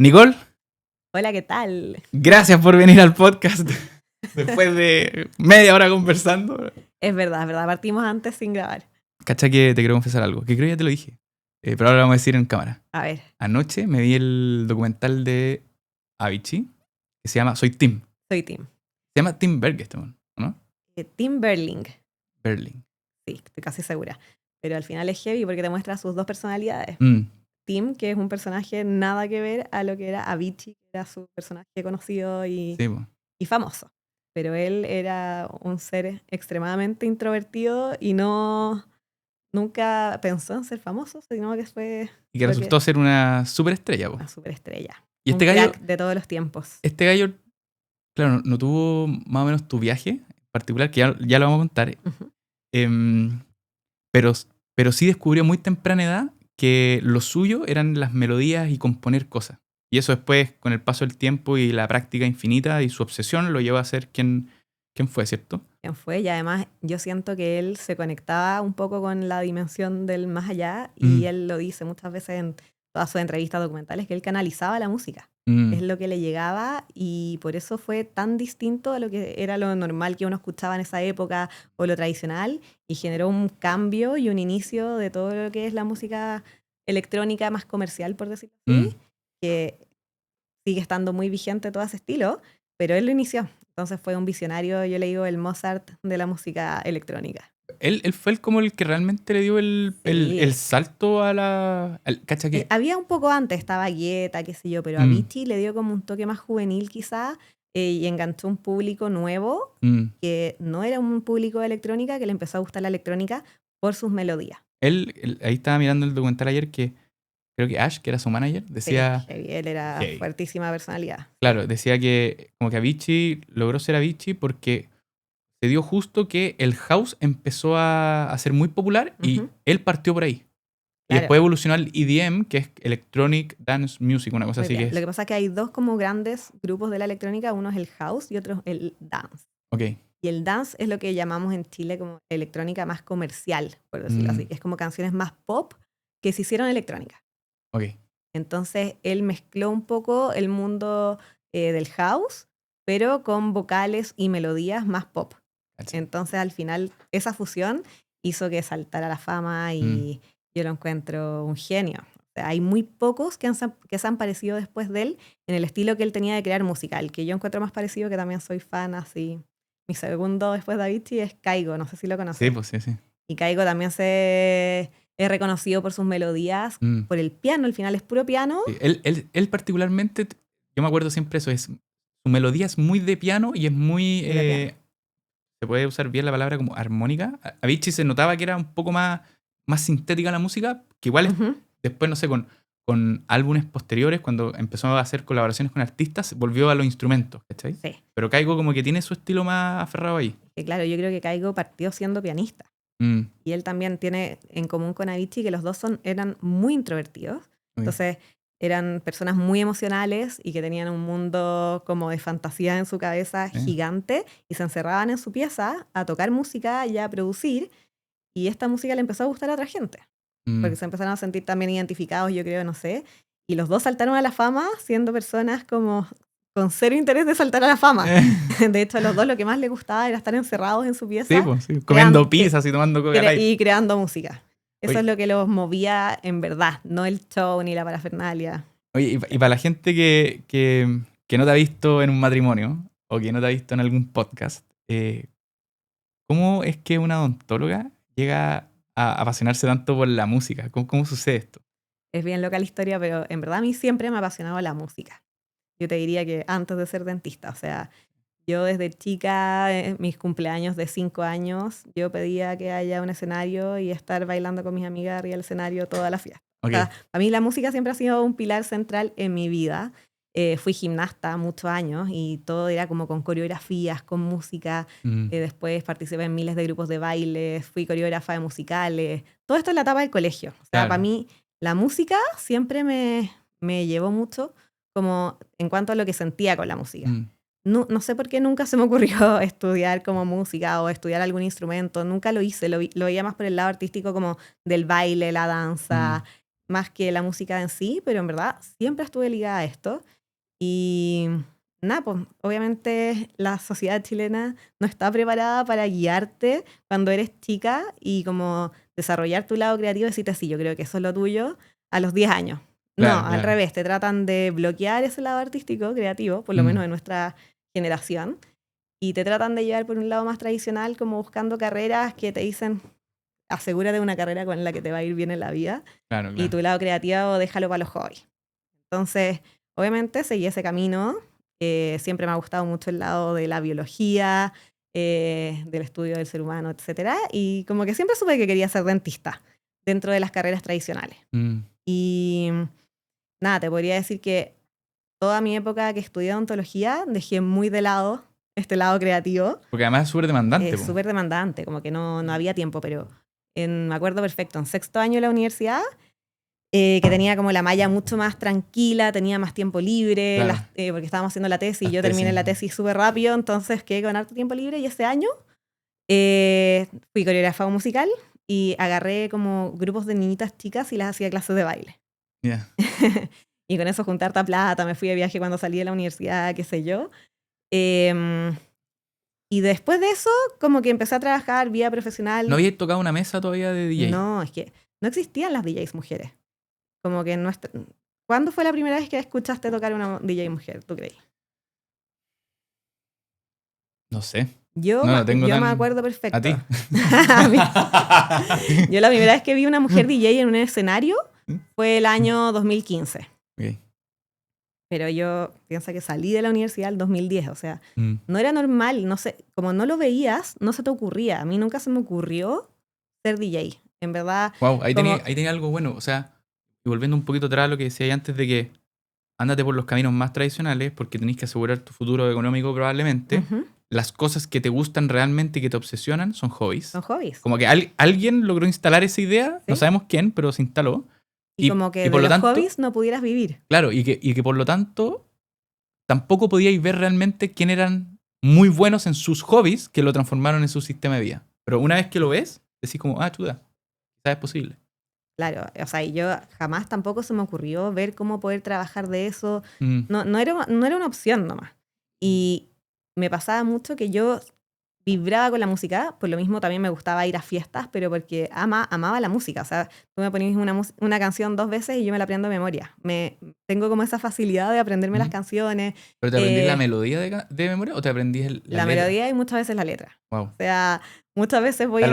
Nicole, Hola, ¿qué tal? gracias por venir al podcast después de media hora conversando. Es verdad, partimos antes sin grabar. Cacha que te quiero confesar algo, que creo que ya te lo dije, pero ahora lo vamos a decir en cámara. A ver, Anoche me vi el documental de Avicii, que se llama Soy Tim. soy Tim. Se llama Tim Bergstrom, ¿no? Tim Berling. Berling. Sí, estoy casi segura. Pero al final es heavy porque te muestra sus dos personalidades. Mm, Tim, que es un personaje nada que ver a lo que era Avicii, que era su personaje conocido sí, po. y famoso. Pero él era un ser extremadamente introvertido y nunca pensó en ser famoso, sino que fue Y que resultó ser una superestrella, po. una superestrella. Y Un crack de todos los tiempos. este gallo, claro, no tuvo más o menos tu viaje en particular, que ya lo vamos a contar. Ujú. Em, pero, pero sí descubrió muy temprana edad que lo suyo eran las melodías y componer cosas. Y eso después, con el paso del tiempo y la práctica infinita y su obsesión, lo llevó a ser quien fue, ¿cierto? Quién fue, y además yo siento que él se conectaba un poco con la dimensión del más allá, y él lo dice muchas veces en todas sus entrevistas documentales, que él canalizaba la música. Es lo que le llegaba, y por eso fue tan distinto a lo que era lo normal que uno escuchaba en esa época o lo tradicional, y generó un cambio y un inicio de todo lo que es la música electrónica más comercial, por decirlo así, que sigue estando muy vigente todo ese estilo, pero él lo inició. Entonces fue un visionario, yo le digo, el Mozart de la música electrónica. Él fue como el que realmente le dio el Sí. salto a la... ¿Cacha qué? Había un poco antes, estaba Guetta, qué sé yo, pero a Mm, Avicii le dio como un toque más juvenil quizá, y enganchó un público nuevo, mm. que no era un público de electrónica, que le empezó a gustar la electrónica por sus melodías. Ahí estaba mirando el documental ayer que creo que Ash, que era su manager, Sí, decía... heavy, él era Heavy. fuertísima personalidad. Claro, decía que como que Avicii logró ser Avicii porque se dio justo que el house empezó a ser muy popular y Ujú, él partió por ahí. Y claro, después evolucionó al EDM, que es Electronic Dance Music, una cosa muy así que bien. Lo es. que pasa es que hay dos como grandes grupos de la electrónica, uno es el house y otro es el dance. Ok. Y el dance es lo que llamamos en Chile como electrónica más comercial, por decirlo Mm, así, que es como canciones más pop que se hicieron electrónica. ok. Entonces él mezcló un poco el mundo del house, pero con vocales y melodías más pop. Cacha. Entonces al final esa fusión hizo que saltara la fama, Mm. y yo lo encuentro un genio. O sea, hay muy pocos que se han parecido después de él en el estilo que él tenía de crear música. El que yo encuentro más parecido, que también soy fan así, mi segundo después de Avicii, es Kygo, no sé si lo Sí, conoces. pues sí, sí. Y Kygo también es reconocido por sus melodías, Mm. por el piano, al final es puro piano. Sí, él particularmente, yo me acuerdo siempre eso, su melodía es muy de piano y es muy, De piano. se puede usar bien la palabra como armónica. Avicii se notaba que era un poco más sintética la música, que igual Ujú. después, no sé, con álbumes posteriores, cuando empezó a hacer colaboraciones con artistas, volvió a los instrumentos, ¿cachai? Sí, Pero Caigo como que tiene su estilo más aferrado ahí. que claro, yo creo que Kygo partió siendo pianista. Mm, Y él también tiene en común con Avicii que los dos eran muy introvertidos. ok. Entonces eran personas muy emocionales y que tenían un mundo como de fantasía en su cabeza Sí. gigante, y se encerraban en su pieza a tocar música y a producir. Y esta música le empezó a gustar a otra gente, Mm. porque se empezaron a sentir también identificados, yo creo, no sé. Y los dos saltaron a la fama siendo personas como con cero interés de saltar a la fama. De hecho, a los dos lo que más les gustaba era estar encerrados en su Sí, pieza pues, sí, comiendo creando, pizzas y tomando Coca Light. y creando música. Eso es Oye, lo que los movía en verdad, no el show ni la parafernalia. oye, y para la gente que no te ha visto en un matrimonio o que no te ha visto en algún podcast, ¿cómo es que una odontóloga llega a apasionarse tanto por la música? ¿Cómo sucede esto? Es bien loca la historia, pero en verdad a mí siempre me ha apasionado la música. Yo te diría que antes de ser dentista, o sea, yo desde chica, en mis cumpleaños de 5 años, yo pedía que haya un escenario y estar bailando con mis amigas arriba del escenario toda la fiesta. O Ok. sea, a mí la música siempre ha sido un pilar central en mi vida. Fui gimnasta muchos años y todo era como con coreografías, con música. Mm, Después participé en miles de grupos de baile, fui coreógrafa de musicales. Todo esto en la etapa del colegio. O sea, para claro. mí la música siempre me llevó mucho como en cuanto a lo que sentía con la música. Mm, No sé por qué nunca se me ocurrió estudiar como música o estudiar algún instrumento. Nunca lo hice. Lo veía más por el lado artístico, como del baile, la mm. danza. más que la música en sí, pero en verdad siempre estuve ligada a esto. Y nada, pues obviamente la sociedad chilena no está preparada para guiarte cuando eres chica y como desarrollar tu lado creativo y decirte, sí, yo creo que eso es lo tuyo a los 10 años. Claro, No, al claro. revés, te tratan de bloquear ese lado artístico, creativo, por lo menos en nuestra generación, y te tratan de llevar por un lado más tradicional, como buscando carreras que te dicen, asegúrate de una carrera con la que te va a ir bien en la vida, Claro, y claro. tu lado creativo déjalo para los hobbies. Entonces, obviamente seguí ese camino. Siempre me ha gustado mucho el lado de la biología, del estudio del ser humano, etc. Y como que siempre supe que quería ser dentista dentro de las carreras tradicionales. Y nada, te podría decir que toda mi época que estudié odontología dejé muy de lado este lado creativo. Porque además es súper demandante. Es súper demandante, como que no había tiempo, pero me acuerdo perfecto, en 6º año de la universidad, que tenía como la malla mucho más tranquila, tenía más tiempo libre, Claro. Porque estábamos haciendo la tesis y yo terminé la tesis súper rápido, entonces quedé con harto tiempo libre y ese año fui coreógrafa musical y agarré como grupos de niñitas chicas y las hacía clases de baile. Yeah. Y con eso junté harta plata, me fui de viaje cuando salí de la universidad, qué sé yo. Y después de eso, como que empecé a trabajar vía profesional. ¿No habías tocado una mesa todavía de DJ? No, es que no existían las DJs mujeres. Como que ¿Cuándo fue la primera vez que escuchaste tocar una DJ mujer, tú crees? No sé. Yo me acuerdo perfecto. ¿A ti? Yo la primera vez que vi una mujer DJ en un escenario fue el año 2015. Okay. Pero yo pienso que salí de la universidad en 2010, o sea, no era normal, no sé, como no lo veías, no se te ocurría. A mí nunca se me ocurrió ser DJ, en verdad. Wow, ahí tenía algo bueno, o sea, y volviendo un poquito atrás a lo que decía antes de que ándate por los caminos más tradicionales porque tenés que asegurar tu futuro económico probablemente. Las cosas que te gustan realmente y que te obsesionan son hobbies. Son hobbies. Como que alguien logró instalar esa idea, ¿sí? No sabemos quién, pero se instaló. Y como que de los hobbies no pudieras vivir. Claro, y que por lo tanto tampoco podíais ver realmente quién eran muy buenos en sus hobbies que lo transformaron en su sistema de vida. Pero una vez que lo ves, decís como, chuda, quizás es posible. Claro, o sea, y yo jamás tampoco se me ocurrió ver cómo poder trabajar de eso. No era una opción nomás. Y me pasaba mucho que yo vibraba con la música, por lo mismo también me gustaba ir a fiestas, pero porque amaba la música. O sea, tú me ponías una canción 2 veces y yo me la aprendo de memoria. Tengo como esa facilidad de aprenderme las canciones. ¿Pero te aprendís la melodía de memoria o te aprendís la melodía y muchas veces la letra? Wow. O sea, muchas veces voy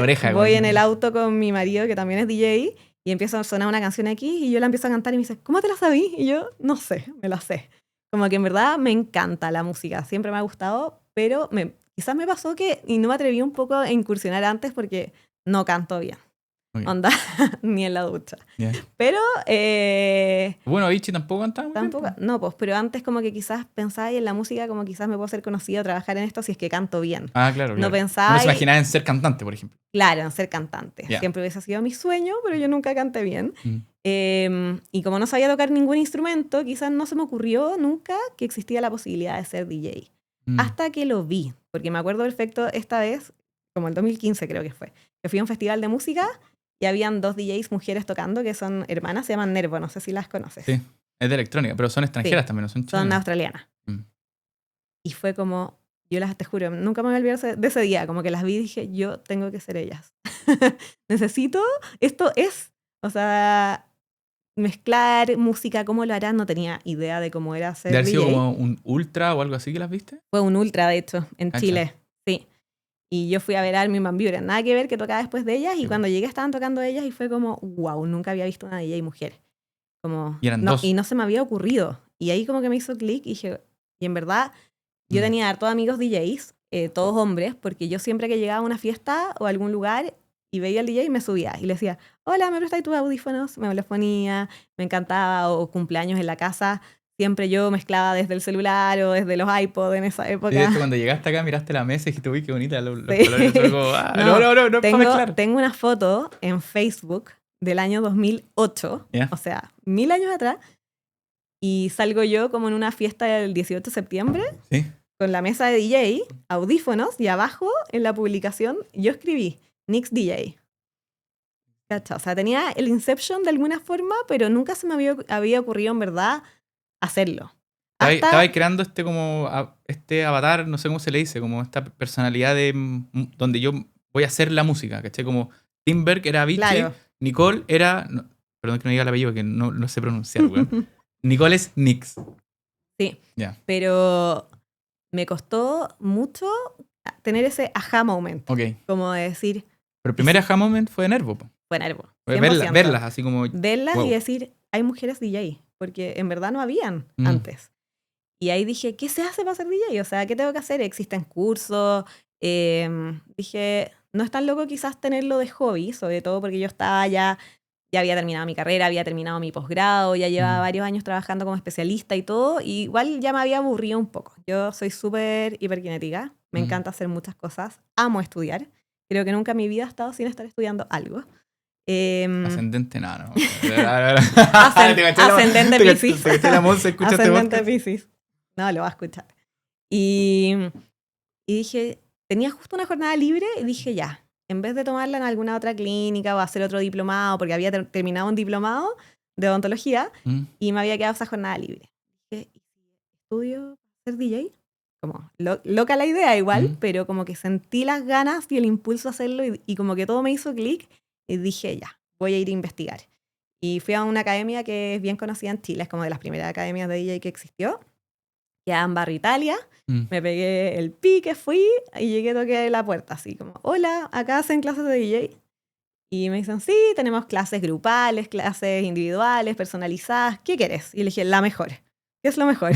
en el auto con mi marido, que también es DJ, y empieza a sonar una canción aquí y yo la empiezo a cantar y me dice, ¿cómo te la sabí? Y yo, no sé, me la sé. Como que en verdad me encanta la música, siempre me ha gustado, pero quizás me pasó y no me atreví un poco a incursionar antes porque no canto bien. Okay. Onda, ni en la ducha. Yeah. Pero... bueno, Avicii tampoco cantaba. Tampoco, no, pues, pero antes como que quizás pensaba en la música como quizás me puedo hacer conocido, trabajar en esto si es que canto bien. Claro. No pensaba... No se imaginaba en ser cantante, por ejemplo. Claro, en ser cantante. Yeah. Siempre hubiese sido mi sueño, pero yo nunca canté bien. Y como no sabía tocar ningún instrumento, quizás no se me ocurrió nunca que existía la posibilidad de ser DJ. Hasta que lo vi, porque me acuerdo perfecto esta vez, como el 2015 creo que fue, que fui a un festival de música y habían 2 DJs mujeres tocando que son hermanas, se llaman Nervo, no sé si las conoces. Sí, es de electrónica, pero son extranjeras también, ¿no? Son australianas. Y fue como, te juro, nunca me voy a olvidar de ese día, como que las vi y dije, yo tengo que ser ellas. Necesito, esto es, o sea... mezclar música, ¿cómo lo harán? No tenía idea de cómo era ser DJ. ¿De haber sido como un ultra o algo así que las viste? Fue un ultra, de hecho, en Chile, sí. Y yo fui a ver a Armin van Buuren, nada que ver, que tocaba después de ellas, y cuando llegué estaban tocando ellas y fue como, wow, nunca había visto una DJ mujer. Como, y eran 2. Y no se me había ocurrido. Y ahí como que me hizo clic y dije, y en verdad, yo tenía hartos amigos DJs, todos hombres, porque yo siempre que llegaba a una fiesta o a algún lugar y veía al DJ y me subía y le decía, hola, ¿me prestáis tus audífonos? Me los ponía, me encantaba, o cumpleaños en la casa, siempre yo mezclaba desde el celular o desde los iPods en esa época. Y de hecho, cuando llegaste acá, miraste la mesa y dijiste, uy, qué bonita, los colores. Como, no, para mezclar. Tengo una foto en Facebook del año 2008, o sea, 1000 años atrás, y salgo yo como en una fiesta del 18 de septiembre, ¿sí? Con la mesa de DJ, audífonos, y abajo, en la publicación, yo escribí, Nix DJ. ¿Cachai? O sea, tenía el Inception de alguna forma, pero nunca se me había ocurrido en verdad hacerlo. Estaba creando este avatar, no sé cómo se le dice, como esta personalidad de donde yo voy a hacer la música, ¿cachai? Como Timberg era Avicii, Claro. Nicole era... perdón que no diga el apellido, que no sé pronunciar, weón. Nicole es Nix. Sí. Yeah. Pero me costó mucho tener ese aha moment. Ok. Como de decir... Pero el primer aha moment fue de Nervo. Fue Nervo. Verlas, así como... Verlas wow. Y decir, hay mujeres DJ. Porque en verdad no habían antes. Y ahí dije, ¿qué se hace para ser DJ? O sea, ¿qué tengo que hacer? Existen cursos. Dije, no es tan loco quizás tenerlo de hobby, sobre todo porque yo estaba ya había terminado mi carrera, había terminado mi posgrado, ya llevaba varios años trabajando como especialista y todo, y igual ya me había aburrido un poco. Yo soy súper hiperkinética, me encanta hacer muchas cosas, amo estudiar. Creo que nunca en mi vida he estado sin estar estudiando algo. Ascendente, no. Ascendente Piscis. Ascendente Piscis. No, lo va a escuchar. Y dije, tenía justo una jornada libre y dije, ya, en vez de tomarla en alguna otra clínica o hacer otro diplomado, porque había terminado un diplomado de odontología y me había quedado esa jornada libre. Dije, ¿y si estudio ser DJ? Como loca la idea igual, pero como que sentí las ganas y el impulso a hacerlo y como que todo me hizo clic y dije, ya, voy a ir a investigar. Y fui a una academia que es bien conocida en Chile, es como de las primeras academias de DJ que existió, que era en Barrio Italia. Me pegué el pique, fui y llegué, toqué la puerta así como, hola, ¿acá hacen clases de DJ? Y me dicen, sí, tenemos clases grupales, clases individuales, personalizadas, ¿qué quieres? Y le dije, la mejor. ¿Qué es lo mejor?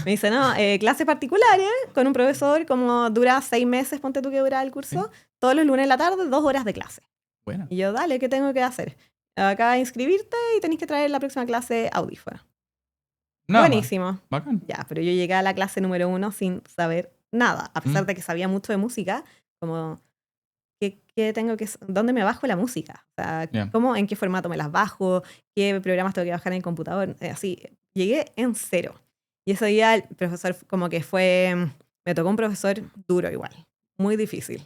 Me dice, no, clases particulares con un profesor, como dura 6 meses, ponte tú que dura el curso, todos los lunes en la tarde, 2 horas de clase. Bueno. Y yo, dale, ¿qué tengo que hacer? Acá inscribirte y tenés que traer la próxima clase audífono. Buenísimo. Bacán. Ya, pero yo llegué a la clase número 1 sin saber nada, a pesar de que sabía mucho de música, como, ¿dónde me bajo la música? O sea, ¿en qué formato me las bajo? ¿Qué programas tengo que bajar en el computador? Así, llegué en cero. Y ese día el profesor como que me tocó un profesor duro igual, muy difícil.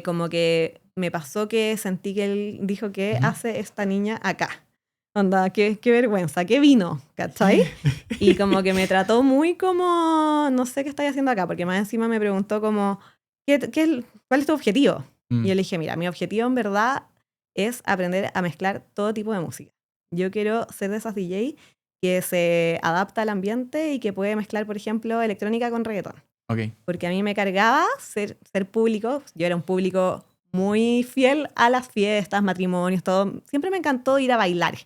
Como que me pasó que sentí que él dijo, ¿qué hace esta niña acá? Onda, qué vergüenza, qué vino, ¿cachai? Y como que me trató muy como, no sé qué estáis haciendo acá, porque más encima me preguntó como, ¿cuál es tu objetivo? Y yo le dije, mira, mi objetivo en verdad es aprender a mezclar todo tipo de música. Yo quiero ser de esas DJ que se adapta al ambiente y que puede mezclar, por ejemplo, electrónica con reggaetón. Okay. Porque a mí me cargaba ser público, yo era un público muy fiel a las fiestas, matrimonios, todo. Siempre me encantó ir a bailar.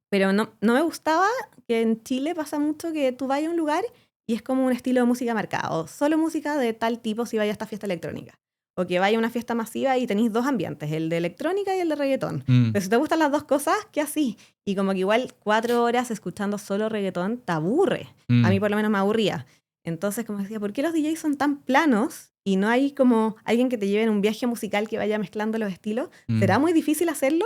Pero no me gustaba que en Chile pasa mucho que tú vayas a un lugar y es como un estilo de música marcado. Solo música de tal tipo si vayas a esta fiesta electrónica. O que vaya a una fiesta masiva y tenéis 2 ambientes, el de electrónica y el de reggaetón. Pero si te gustan las 2 cosas, ¿qué así? Y como que igual 4 horas escuchando solo reggaetón te aburre. A mí por lo menos me aburría. Entonces como decía, ¿por qué los DJs son tan planos y no hay como alguien que te lleve en un viaje musical que vaya mezclando los estilos? ¿Será muy difícil hacerlo?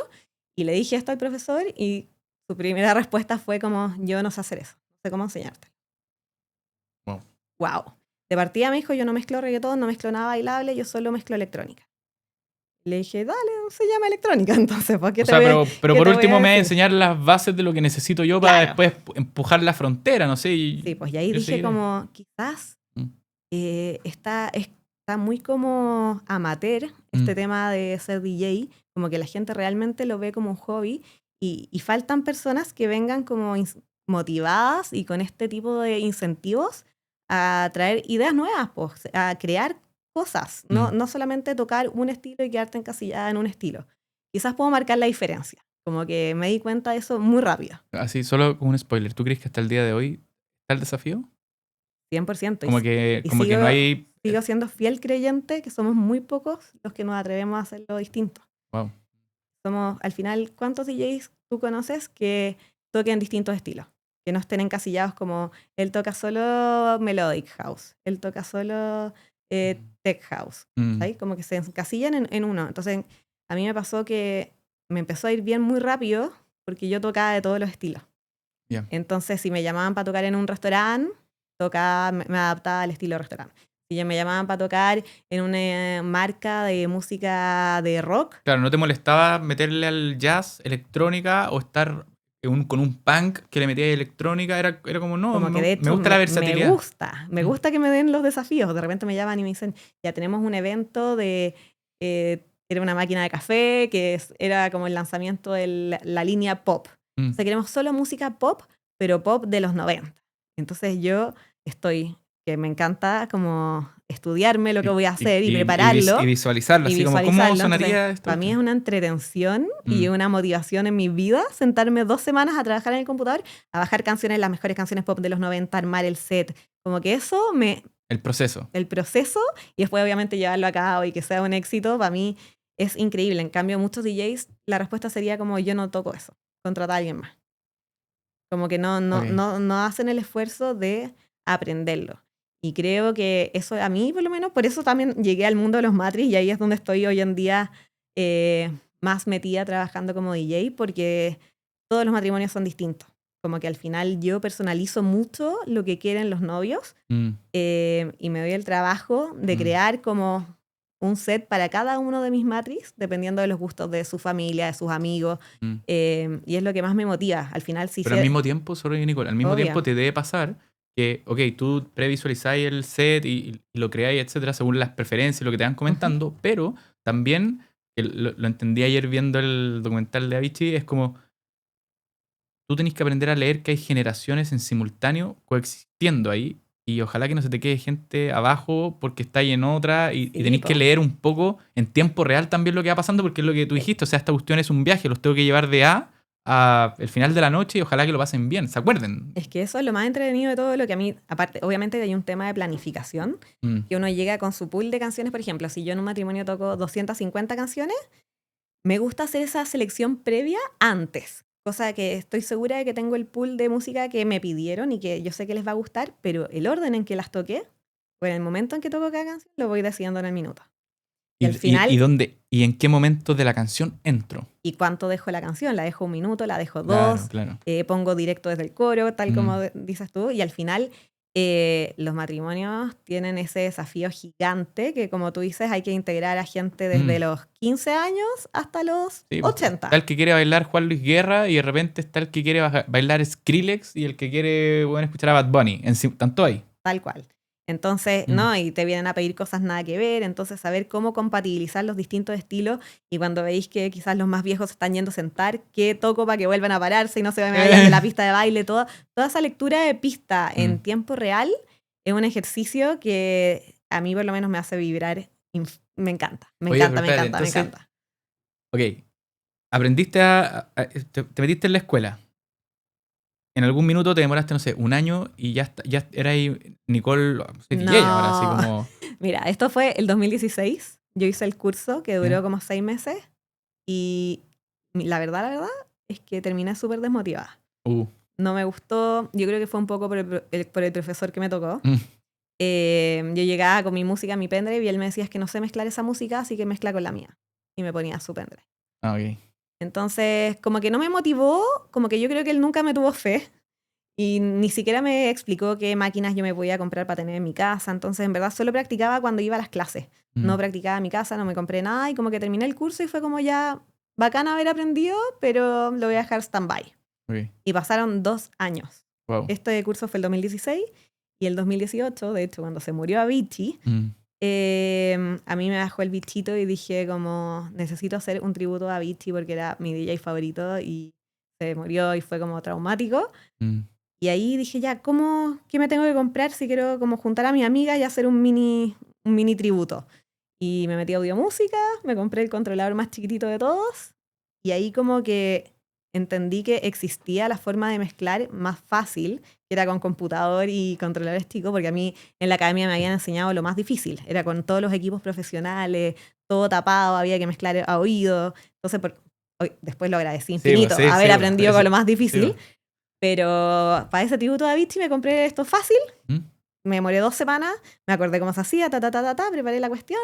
Y le dije esto al profesor y su primera respuesta fue como, yo no sé hacer eso, no sé cómo enseñarte. Wow. De partida me dijo, yo no mezclo reggaetón, no mezclo nada bailable, yo solo mezclo electrónica. Le dije, dale, se llama electrónica, entonces, ¿por qué pero por último me voy a enseñar las bases de lo que necesito yo para después empujar la frontera, no sé. Sí, pues y ahí dije como, quizás está muy como amateur este tema de ser DJ, como que la gente realmente lo ve como un hobby y faltan personas que vengan como motivadas y con este tipo de incentivos a traer ideas nuevas, pues, a crear cosas, no solamente tocar un estilo y quedarte encasillada en un estilo. Quizás puedo marcar la diferencia, como que me di cuenta de eso muy rápido. Así, solo como un spoiler, ¿tú crees que hasta el día de hoy está el desafío? 100%. Como que no hay... Sigo siendo fiel creyente que somos muy pocos los que nos atrevemos a hacerlo distinto. Wow. Somos, al final, ¿cuántos DJs tú conoces que toquen distintos estilos? Que no estén encasillados como, él toca solo Melodic House, él toca solo Tech House. ¿Sabes? Como que se encasillan en uno. Entonces, a mí me pasó que me empezó a ir bien muy rápido porque yo tocaba de todos los estilos. Entonces, si me llamaban para tocar en un restaurante, me adaptaba al estilo restaurante. Si ya me llamaban para tocar en una marca de música de rock. Claro, ¿no te molestaba meterle al jazz electrónica o estar con un punk que le metía electrónica? Era como, no, Como que de me hecho gusta la me versatilidad. gusta que me den los desafíos. De repente me llaman y me dicen, ya tenemos un evento de... era una máquina de café, era como el lanzamiento de la línea pop. O sea, queremos solo música pop, pero pop de los 90. Entonces yo que me encanta como estudiarme lo que voy a hacer y prepararlo. Y visualizarlo, así como cómo sonaría esto. Para mí es una entretención y una motivación en mi vida sentarme 2 semanas a trabajar en el computador, a bajar canciones, las mejores canciones pop de los 90, armar el set. Como que eso El proceso. El proceso y después obviamente llevarlo a cabo y que sea un éxito, para mí es increíble. En cambio, muchos DJs, la respuesta sería como yo no toco eso, contrata a alguien más. Como que no hacen el esfuerzo de aprenderlo. Y creo que eso a mí, por lo menos, por eso también llegué al mundo de los matris y ahí es donde estoy hoy en día más metida trabajando como DJ, porque todos los matrimonios son distintos. Como que al final yo personalizo mucho lo que quieren los novios y me doy el trabajo de crear como un set para cada uno de mis matris, dependiendo de los gustos de su familia, de sus amigos. Y es lo que más me motiva. Al final, Pero al mismo tiempo, sorry, Nicole, al mismo tiempo te debe pasar que, ok, tú previsualizáis el set y lo creáis, etcétera, según las preferencias y lo que te van comentando, pero también, lo entendí ayer viendo el documental de Avicii, es como tú tenés que aprender a leer que hay generaciones en simultáneo coexistiendo ahí y ojalá que no se te quede gente abajo porque está ahí en otra y tenés que leer un poco en tiempo real también lo que va pasando porque es lo que tú dijiste, o sea, esta cuestión es un viaje, los tengo que llevar de A el final de la noche y ojalá que lo pasen bien, ¿se acuerden? Es que eso es lo más entretenido de todo lo que a mí, aparte, obviamente hay un tema de planificación, que uno llega con su pool de canciones, por ejemplo, si yo en un matrimonio toco 250 canciones, me gusta hacer esa selección previa antes, cosa que estoy segura de que tengo el pool de música que me pidieron y que yo sé que les va a gustar, pero el orden en que las toqué, o en el momento en que toco cada canción, lo voy decidiendo en el minuto. Y al final, ¿y en qué momento de la canción entro? ¿Y cuánto dejo la canción? ¿La dejo 1 minuto? ¿La dejo 2? Claro. Pongo directo desde el coro, tal como dices tú. Y al final, los matrimonios tienen ese desafío gigante que, como tú dices, hay que integrar a gente desde los 15 años hasta los 80. Está el que quiere bailar Juan Luis Guerra y de repente está el que quiere bailar Skrillex y el que quiere escuchar a Bad Bunny. Tanto hay. Tal cual. Entonces, ¿no? Y te vienen a pedir cosas nada que ver, entonces saber cómo compatibilizar los distintos estilos y cuando veis que quizás los más viejos están yendo a sentar, ¿qué toco para que vuelvan a pararse y no se vayan de la pista de baile? Toda esa lectura de pista en tiempo real es un ejercicio que a mí por lo menos me hace vibrar. Me encanta. Me encanta. Ok, aprendiste te metiste en la escuela. En algún minuto te demoraste, no sé, 1 año y ya era ahí Nicole, DJ ahora, así como... Mira, esto fue el 2016. Yo hice el curso que duró como 6 meses y la verdad es que terminé súper desmotivada. No me gustó, yo creo que fue un poco por el profesor que me tocó. Yo llegaba con mi música en mi pendrive y él me decía, es que no sé mezclar esa música, así que mezcla con la mía. Y me ponía su pendrive. Ok. Entonces, como que no me motivó, como que yo creo que él nunca me tuvo fe y ni siquiera me explicó qué máquinas yo me podía comprar para tener en mi casa. Entonces, en verdad, solo practicaba cuando iba a las clases. No practicaba en mi casa, no me compré nada y como que terminé el curso y fue como ya bacán haber aprendido, pero lo voy a dejar stand-by. Okay. Y pasaron 2 años. Wow. Este curso fue el 2016 y el 2018, de hecho, cuando se murió Avicii, a mí me bajó el bichito y dije como, necesito hacer un tributo a Avicii porque era mi DJ favorito y se murió y fue como traumático. Y ahí dije ya, ¿qué me tengo que comprar si quiero como juntar a mi amiga y hacer un mini tributo? Y me metí a Audiomúsica, me compré el controlador más chiquitito de todos y ahí como que entendí que existía la forma de mezclar más fácil, que era con computador y controladores chicos, porque a mí en la academia me habían enseñado lo más difícil. Era con todos los equipos profesionales, todo tapado, había que mezclar a oído. Entonces, después lo agradecí infinito, haber aprendido con lo más difícil. Sí. Pero para ese tributo de Avicii me compré esto fácil. Me demoré 2 semanas, me acordé cómo se hacía, preparé la cuestión,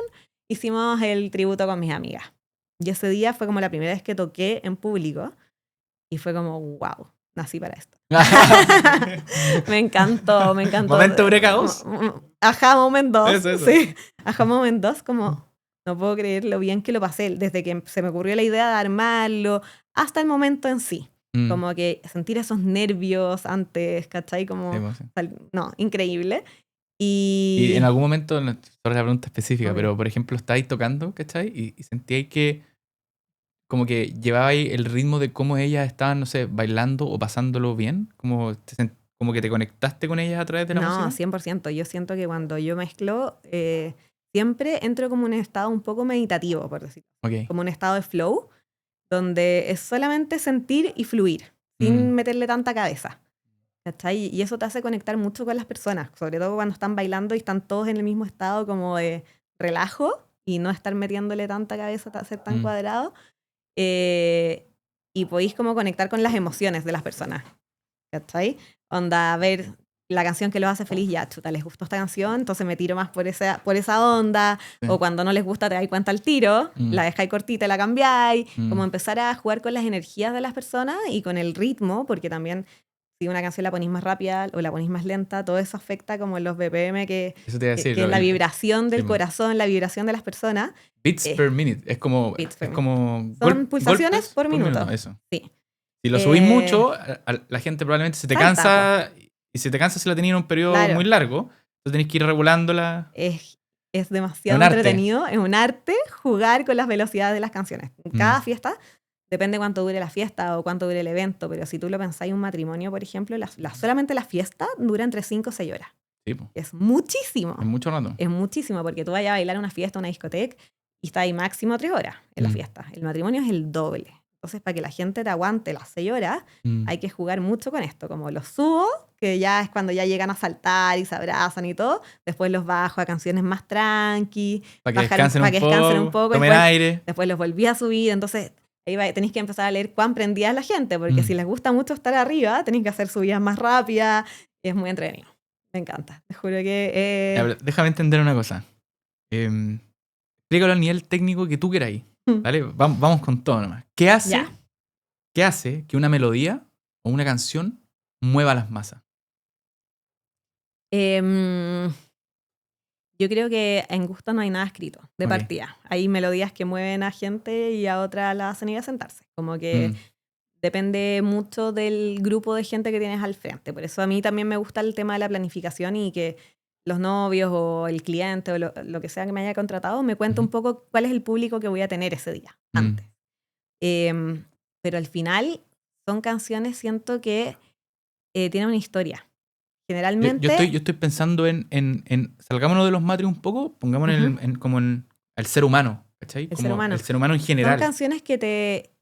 hicimos el tributo con mis amigas. Y ese día fue como la primera vez que toqué en público. Y fue como, wow, nací para esto. Me encantó. Momento Eureka 2. Ajá, Moment 2. Eso. Sí, Ajá, Moment 2, como no puedo creer lo bien que lo pasé, desde que se me ocurrió la idea de armarlo hasta el momento en sí. Como que sentir esos nervios antes, ¿cachai? Como, Sí. no, increíble. Y en algún momento, sobre la pregunta específica, Obvio. pero por ejemplo, estabais tocando, ¿cachai? Y sentíais que como que llevabais el ritmo de cómo ellas estaban, no sé, bailando o pasándolo bien, como que te conectaste con ellas a través de la música. No, 100%. Yo siento que cuando yo mezclo, siempre entro como en un estado un poco meditativo, por decirlo. Okay. Como un estado de flow, donde es solamente sentir y fluir, sin meterle tanta cabeza. ¿Cachai? Y eso te hace conectar mucho con las personas, sobre todo cuando están bailando y están todos en el mismo estado como de relajo y no estar metiéndole tanta cabeza, ser tan cuadrado. Y podéis como conectar con las emociones de las personas. ¿Cachai? Onda, a ver la canción que los hace feliz, ya, chuta, les gustó esta canción, entonces me tiro más por esa onda, Sí. o cuando no les gusta te dais cuenta al tiro, la dejáis cortita y la cambiáis, como empezar a jugar con las energías de las personas y con el ritmo, porque también si una canción la ponís más rápida o la ponís más lenta, todo eso afecta como los BPM, que Eso te iba a decir, es la vibración del sí, corazón, la vibración de las personas. Beats per minute, es como son pulsaciones por minuto. Eso. Sí. Si lo subís mucho, la gente probablemente se te cansa, y si te cansa si la tenías en un periodo muy largo, entonces tenés que ir regulándola. Es demasiado entretenido, es un arte jugar con las velocidades de las canciones. Cada fiesta, depende cuánto dure la fiesta o cuánto dure el evento, pero si tú lo pensáis, un matrimonio, por ejemplo, solamente la fiesta dura entre 5 o 6 horas. Sí, po. Es muchísimo. Es mucho rato. Es muchísimo, porque tú vayas a bailar una fiesta, una discoteca, y está ahí máximo 3 horas en la fiesta. El matrimonio es el doble. Entonces, para que la gente te aguante las 6 horas, hay que jugar mucho con esto. Como los subo, que ya es cuando ya llegan a saltar y se abrazan y todo. Después los bajo a canciones más tranqui. Para que descansen un poco. Tomen aire. Después los volví a subir. Entonces, ahí tenéis que empezar a leer cuán prendida es la gente. Porque si les gusta mucho estar arriba, tenéis que hacer subidas más rápidas. Y es muy entretenido. Me encanta. Te juro que... Déjame entender una cosa. Explícalo al nivel técnico que tú queráis. ¿Vale? Vamos con todo nomás. ¿Qué hace que una melodía o una canción mueva las masas? Yo creo que en gusto no hay nada escrito, de partida. Hay melodías que mueven a gente y a otras la hacen ir a sentarse. Como que depende mucho del grupo de gente que tienes al frente. Por eso a mí también me gusta el tema de la planificación y que los novios o el cliente o lo que sea que me haya contratado me cuente un poco cuál es el público que voy a tener ese día, antes. Pero al final son canciones, siento que tienen una historia. Generalmente... Yo estoy pensando en salgámonos de los matrios un poco, pongámonos como en el ser humano, ¿cachai? El ser humano en general. Son canciones que te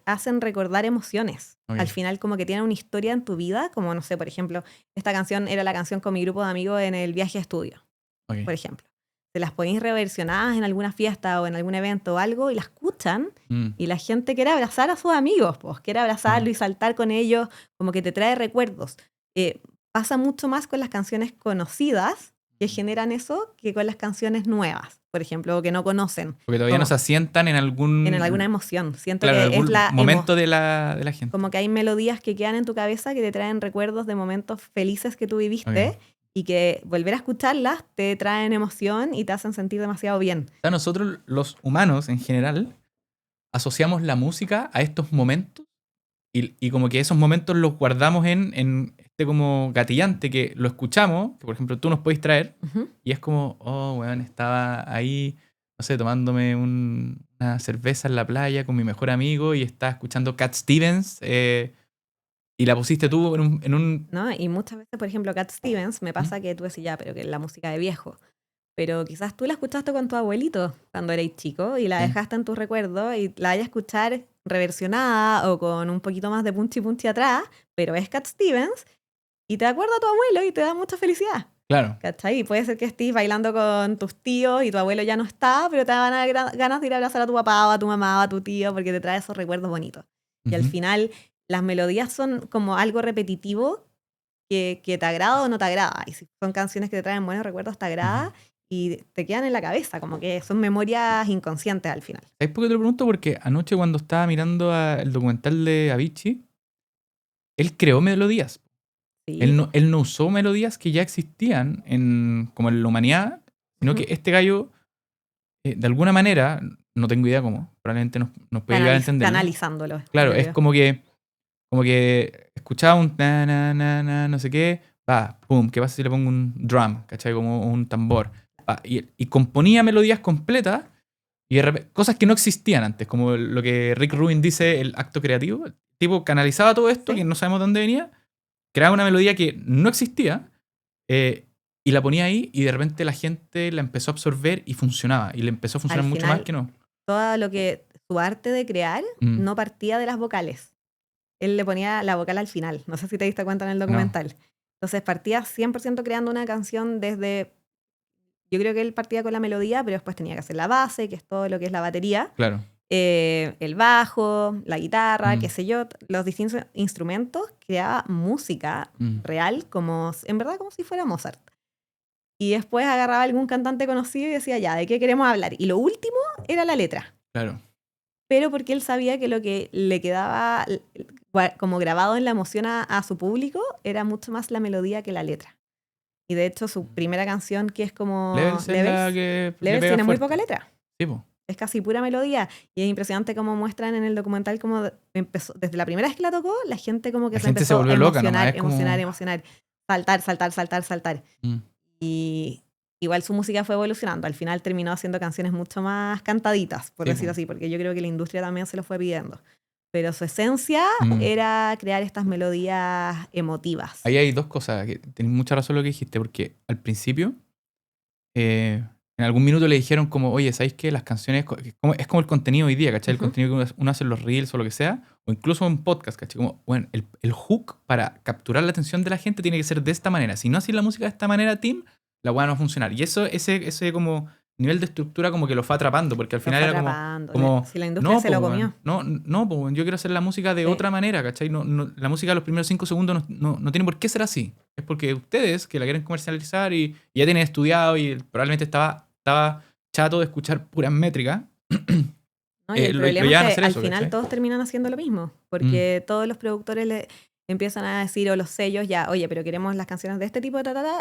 hacen recordar emociones. Al final como que tienen una historia en tu vida, como no sé, por ejemplo, esta canción era la canción con mi grupo de amigos en el viaje a estudio, por ejemplo. Se las ponéis reversionadas en alguna fiesta o en algún evento o algo y la escuchan y la gente quiere abrazar a sus amigos, pues quiere abrazarlo y saltar con ellos, como que te trae recuerdos. Pasa mucho más con las canciones conocidas que generan eso que con las canciones nuevas, por ejemplo, o que no conocen. Porque todavía no se asientan en alguna emoción. Siento que es la momento de la gente. Como que hay melodías que quedan en tu cabeza que te traen recuerdos de momentos felices que tú viviste y que volver a escucharlas te traen emoción y te hacen sentir demasiado bien. O sea, nosotros los humanos en general asociamos la música a estos momentos y como que esos momentos los guardamos en como gatillante, que lo escuchamos, que por ejemplo tú nos puedes traer, y es como, oh, weón, estaba ahí, no sé, tomándome una cerveza en la playa con mi mejor amigo y estaba escuchando Cat Stevens, y la pusiste tú en un... No, y muchas veces, por ejemplo, Cat Stevens, me pasa que tú decís, ya, pero que la música de viejo. Pero quizás tú la escuchaste con tu abuelito cuando erais chico y la dejaste en tus recuerdos y la vayas a escuchar reversionada o con un poquito más de punchi atrás, pero es Cat Stevens y te acuerda a tu abuelo y te da mucha felicidad. Claro. ¿Cachai? Y puede ser que estés bailando con tus tíos y tu abuelo ya no está, pero te van a dar ganas de ir a abrazar a tu papá o a tu mamá o a tu tío porque te trae esos recuerdos bonitos. Y al final las melodías son como algo repetitivo que te agrada o no te agrada. Y si son canciones que te traen buenos recuerdos, te agrada y te quedan en la cabeza, como que son memorias inconscientes al final. ¿Sabes por qué te lo pregunto? Porque anoche cuando estaba mirando el documental de Avicii, él creó melodías. Sí. Él no usó melodías que ya existían como en la humanidad, sino que este gallo, de alguna manera, no tengo idea cómo, probablemente nos puede llegar a entenderlo. Canalizándolo. Claro, es como que escuchaba un na, no sé qué, va, pum, ¿qué pasa si le pongo un drum, ¿cachai? Como un tambor. Y componía melodías completas y cosas que no existían antes, como lo que Rick Rubin dice, el acto creativo. El tipo canalizaba todo esto, que no sabemos de dónde venía, creaba una melodía que no existía y la ponía ahí y de repente la gente la empezó a absorber y funcionaba. Y le empezó a funcionar Al mucho final, más que no. Todo lo que su arte de crear no partía de las vocales. Él le ponía la vocal al final. No sé si te diste cuenta en el documental. No. Entonces partía 100% creando una canción desde... Yo creo que él partía con la melodía, pero después tenía que hacer la base, que es todo lo que es la batería. Claro. El bajo, la guitarra, qué sé yo, los distintos instrumentos, creaba música real, en verdad como si fuera Mozart. Y después agarraba algún cantante conocido y decía, ya, ¿de qué queremos hablar? Y lo último era la letra. Claro. Pero porque él sabía que lo que le quedaba como grabado en la emoción a su público era mucho más la melodía que la letra. Y de hecho su primera canción, que es como Levels tiene muy poca letra. Sí, po. Es casi pura melodía. Y es impresionante cómo muestran en el documental cómo empezó, desde la primera vez que la tocó, la gente como que se empezó a emocionar. Saltar. Y igual su música fue evolucionando. Al final terminó haciendo canciones mucho más cantaditas, por decirlo así, porque yo creo que la industria también se lo fue pidiendo. Pero su esencia era crear estas melodías emotivas. Ahí hay dos cosas. Tienes mucha razón lo que dijiste, porque al principio, en algún minuto le dijeron como, oye, ¿sabéis qué? Las canciones es como el contenido hoy día, ¿cachai? El contenido que uno hace en los reels o lo que sea, o incluso en podcast, ¿cachai? Como, bueno, el hook para capturar la atención de la gente tiene que ser de esta manera. Si no haces la música de esta manera, Tim, la weá no va a funcionar. Y ese como nivel de estructura como que lo fue atrapando, porque al final era como si la industria se lo comió. No, yo quiero hacer la música de otra manera, ¿cachai? La música de los primeros 5 segundos no tiene por qué ser así. Es porque ustedes que la quieren comercializar y ya tienen estudiado y probablemente estaba chato de escuchar puras métricas. No, y el problema es que al final, ¿cachai? Todos terminan haciendo lo mismo, porque todos los productores le empiezan a decir, o los sellos, ya, oye, pero queremos las canciones de este tipo,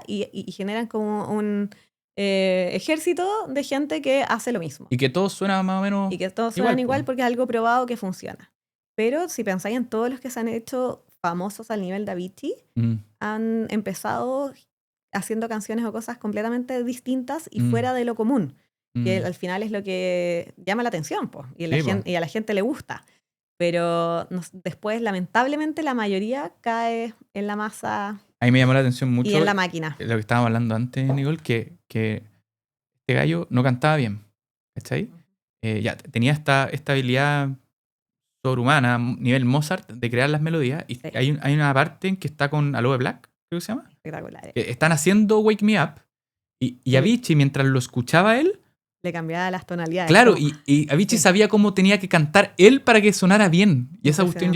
y generan como un ejército de gente que hace lo mismo. Y que todos suenan más o menos y que todos suenan igual porque es algo probado que funciona. Pero si pensáis en todos los que se han hecho famosos al nivel de Avicii, han empezado haciendo canciones o cosas completamente distintas y fuera de lo común, que al final es lo que llama la atención, y a la gente le gusta. Pero después, lamentablemente, la mayoría cae en la masa. Ahí me llamó la atención mucho. Y en la máquina. Lo que estábamos hablando antes, Nicole, que este gallo no cantaba bien. ¿Cachai? Ya tenía esta habilidad sobrehumana, nivel Mozart, de crear las melodías. Y hay una parte en que está con Aloe Black, creo que se llama. Espectacular. Están haciendo Wake Me Up. Y Avicii, mientras lo escuchaba él, le cambiaba las tonalidades. Claro, y Avicii sabía cómo tenía que cantar él para que sonara bien. Y esa cuestión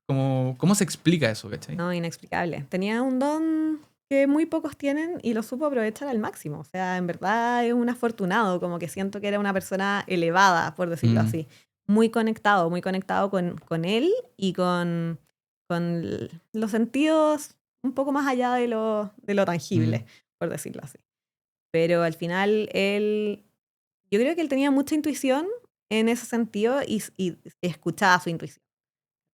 ¿cómo se explica eso, cachai? No, inexplicable. Tenía un don que muy pocos tienen y lo supo aprovechar al máximo. O sea, en verdad es un afortunado, como que siento que era una persona elevada, por decirlo así. Muy conectado con él y con los sentidos un poco más allá de lo tangible, por decirlo así. Pero al final yo creo que él tenía mucha intuición en ese sentido y escuchaba su intuición,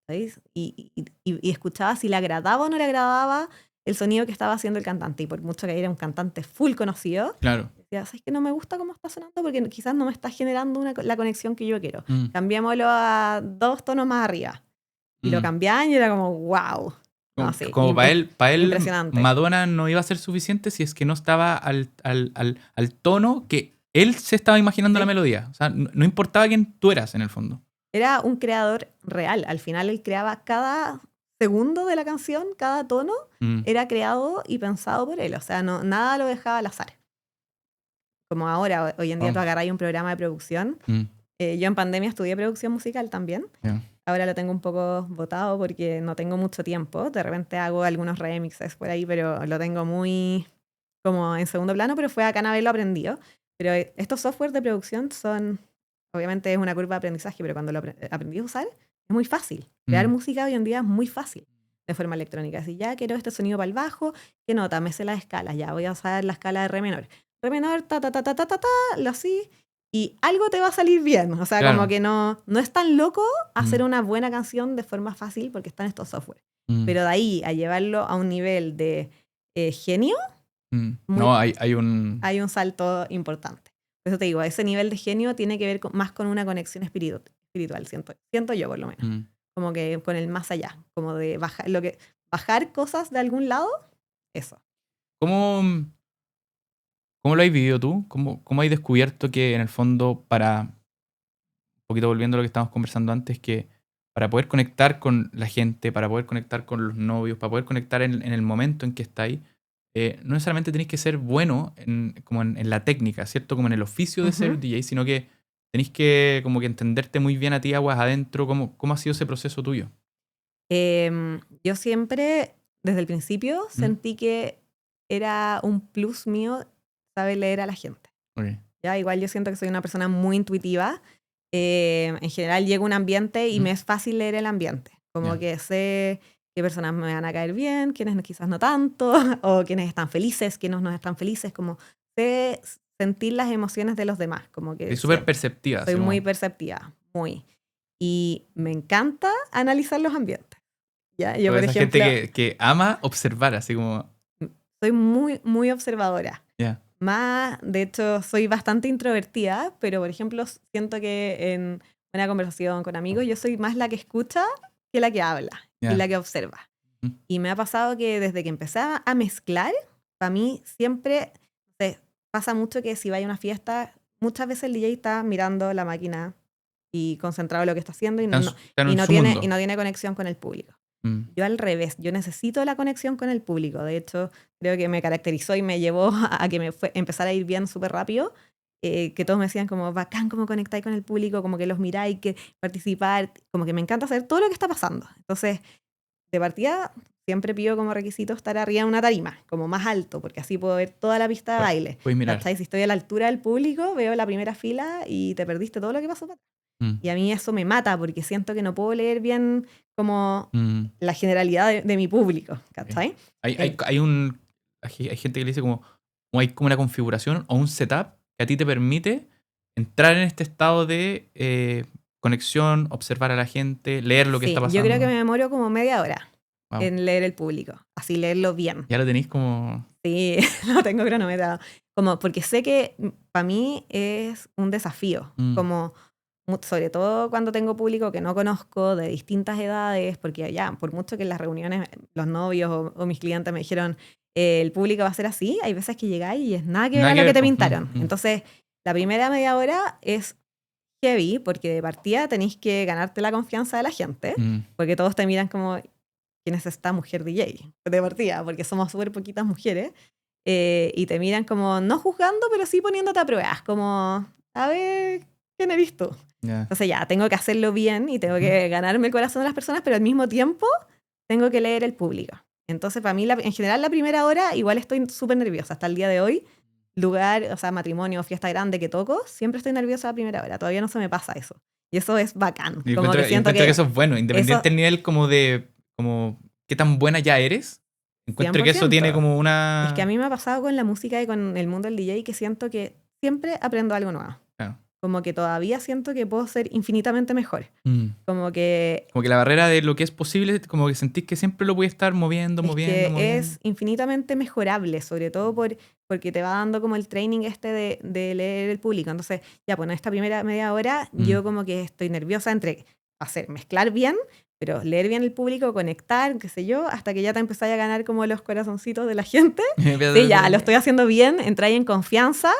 ¿sabes? Y escuchaba si le agradaba o no le agradaba el sonido que estaba haciendo el cantante. Y por mucho que era un cantante full conocido, claro, decía, ¿sabes que no me gusta cómo está sonando? Porque quizás no me está generando la conexión que yo quiero. Cambiémoslo a 2 tonos más arriba. Y lo cambiaban y era como, wow. No, sí, como para él Madonna no iba a ser suficiente si es que no estaba al tono que él se estaba imaginando la melodía. O sea, no importaba quién tú eras en el fondo. Era un creador real. Al final él creaba cada segundo de la canción, cada tono, era creado y pensado por él. O sea, nada lo dejaba al azar. Como ahora, hoy en día tú agarras un programa de producción. Yo en pandemia estudié producción musical también. Yeah. Ahora lo tengo un poco botado porque no tengo mucho tiempo. De repente hago algunos remixes por ahí, pero lo tengo muy como en segundo plano, pero fue acá en haberlo aprendido. Pero estos software de producción obviamente es una curva de aprendizaje, pero cuando lo aprendí a usar, es muy fácil. Crear música hoy en día es muy fácil. de forma electrónica. Así, ya quiero este sonido para el bajo, ¿qué nota? Me sé las escalas, ya voy a usar la escala de re menor. Re menor, ta, ta, ta, ta, ta, ta, ta, lo así, y algo te va a salir bien. O sea, como que no es tan loco hacer una buena canción de forma fácil porque están estos software. Pero de ahí a llevarlo a un nivel de genio, no, hay un salto importante. Por eso te digo, ese nivel de genio tiene que ver más con una conexión espiritual, siento yo por lo menos. Como que con el más allá, como de bajar cosas de algún lado, eso. ¿Cómo lo has vivido tú? ¿Cómo has descubierto que en el fondo un poquito volviendo a lo que estábamos conversando antes, que para poder conectar con la gente, para poder conectar con los novios, para poder conectar en el momento en que estáis, no necesariamente tenéis que ser bueno como en la técnica, ¿cierto? Como en el oficio de ser DJ, sino que tenéis que como que entenderte muy bien a ti aguas adentro. ¿Cómo ha sido ese proceso tuyo? Yo siempre, desde el principio, sentí que era un plus mío saber leer a la gente. Okay. Ya, igual yo siento que soy una persona muy intuitiva. En general llego a un ambiente y me es fácil leer el ambiente. Como que sé qué personas me van a caer bien, quiénes quizás no tanto, o quiénes están felices, quiénes no están felices. Como sé sentir las emociones de los demás. Como que es súper perceptiva. Soy muy perceptiva, muy. Y me encanta analizar los ambientes. ¿Ya? Yo, por ejemplo, gente que ama observar, así como... Soy muy, muy observadora. Yeah. Más, de hecho, soy bastante introvertida, pero por ejemplo, siento que en una conversación con amigos yo soy más la que escucha que la que habla y la que observa. Y me ha pasado que desde que empecé a mezclar, para mí siempre pasa mucho que si vaya a una fiesta, muchas veces el DJ está mirando la máquina y concentrado en lo que está haciendo y no tiene conexión con el público. Yo al revés, yo necesito la conexión con el público. De hecho, creo que me caracterizó y me llevó a que empezar a ir bien súper rápido, que todos me decían como, bacán cómo conectáis con el público, como que los miráis, que participar, como que me encanta saber todo lo que está pasando. Entonces, de partida, siempre pido como requisito estar arriba de una tarima, como más alto, porque así puedo ver toda la pista de baile. Puedes mirar. Si estoy a la altura del público, veo la primera fila y te perdiste todo lo que pasó. Y a mí eso me mata porque siento que no puedo leer bien como la generalidad de mi público, ¿cachai? Hay gente que le dice como hay como una configuración o un setup que a ti te permite entrar en este estado de conexión, observar a la gente, leer lo que está pasando. Yo creo que me demoro como media hora en leer el público, así leerlo bien. ¿Ya lo tenéis como...? Sí, lo tengo cronometrado. Como porque sé que para mí es un desafío, como... sobre todo cuando tengo público que no conozco de distintas edades, porque ya, por mucho que en las reuniones los novios o mis clientes me dijeron el público va a ser así, hay veces que llegáis y es nada que ver a lo que te pintaron. Entonces, la primera media hora es heavy, porque de partida tenéis que ganarte la confianza de la gente, porque todos te miran como, ¿quién es esta mujer DJ? De partida, porque somos súper poquitas mujeres, y te miran como, no juzgando, pero sí poniéndote a pruebas, como, a ver, ¿quién eres tú? Entonces ya, tengo que hacerlo bien y tengo que ganarme el corazón de las personas, pero al mismo tiempo tengo que leer el público. Entonces, para mí, en general, la primera hora igual estoy súper nerviosa. Hasta el día de hoy, matrimonio, fiesta grande que toco, siempre estoy nerviosa la primera hora. Todavía no se me pasa eso. Y eso es bacán. Yo encuentro que eso es bueno, independiente del nivel como qué tan buena ya eres. Encuentro 100%. Que eso tiene como una... Es que a mí me ha pasado con la música y con el mundo del DJ que siento que siempre aprendo algo nuevo. Claro. Como que todavía siento que puedo ser infinitamente mejor. Como que la barrera de lo que es posible, como que sentís que siempre lo puedes estar moviendo. Es infinitamente mejorable, sobre todo porque te va dando como el training de leer el público. Entonces, ya, pues en esta primera media hora yo como que estoy nerviosa entre mezclar bien, pero leer bien el público, conectar, qué sé yo, hasta que ya te empezás a ganar como los corazoncitos de la gente. Sí, ya, lo estoy haciendo bien, entráis en confianza.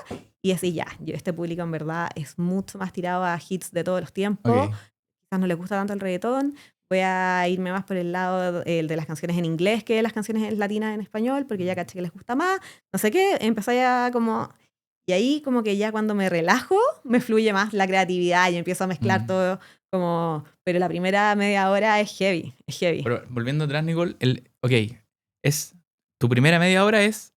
Y así ya, este público en verdad es mucho más tirado a hits de todos los tiempos. Quizás no les gusta tanto el reggaetón. Voy a irme más por el lado de las canciones en inglés que las canciones latinas en español, porque ya caché que les gusta más. No sé qué, empecé ya como... Y ahí como que ya cuando me relajo, me fluye más la creatividad y empiezo a mezclar todo como... Pero la primera media hora es heavy, es heavy. Pero volviendo atrás, Nicole, tu primera media hora es...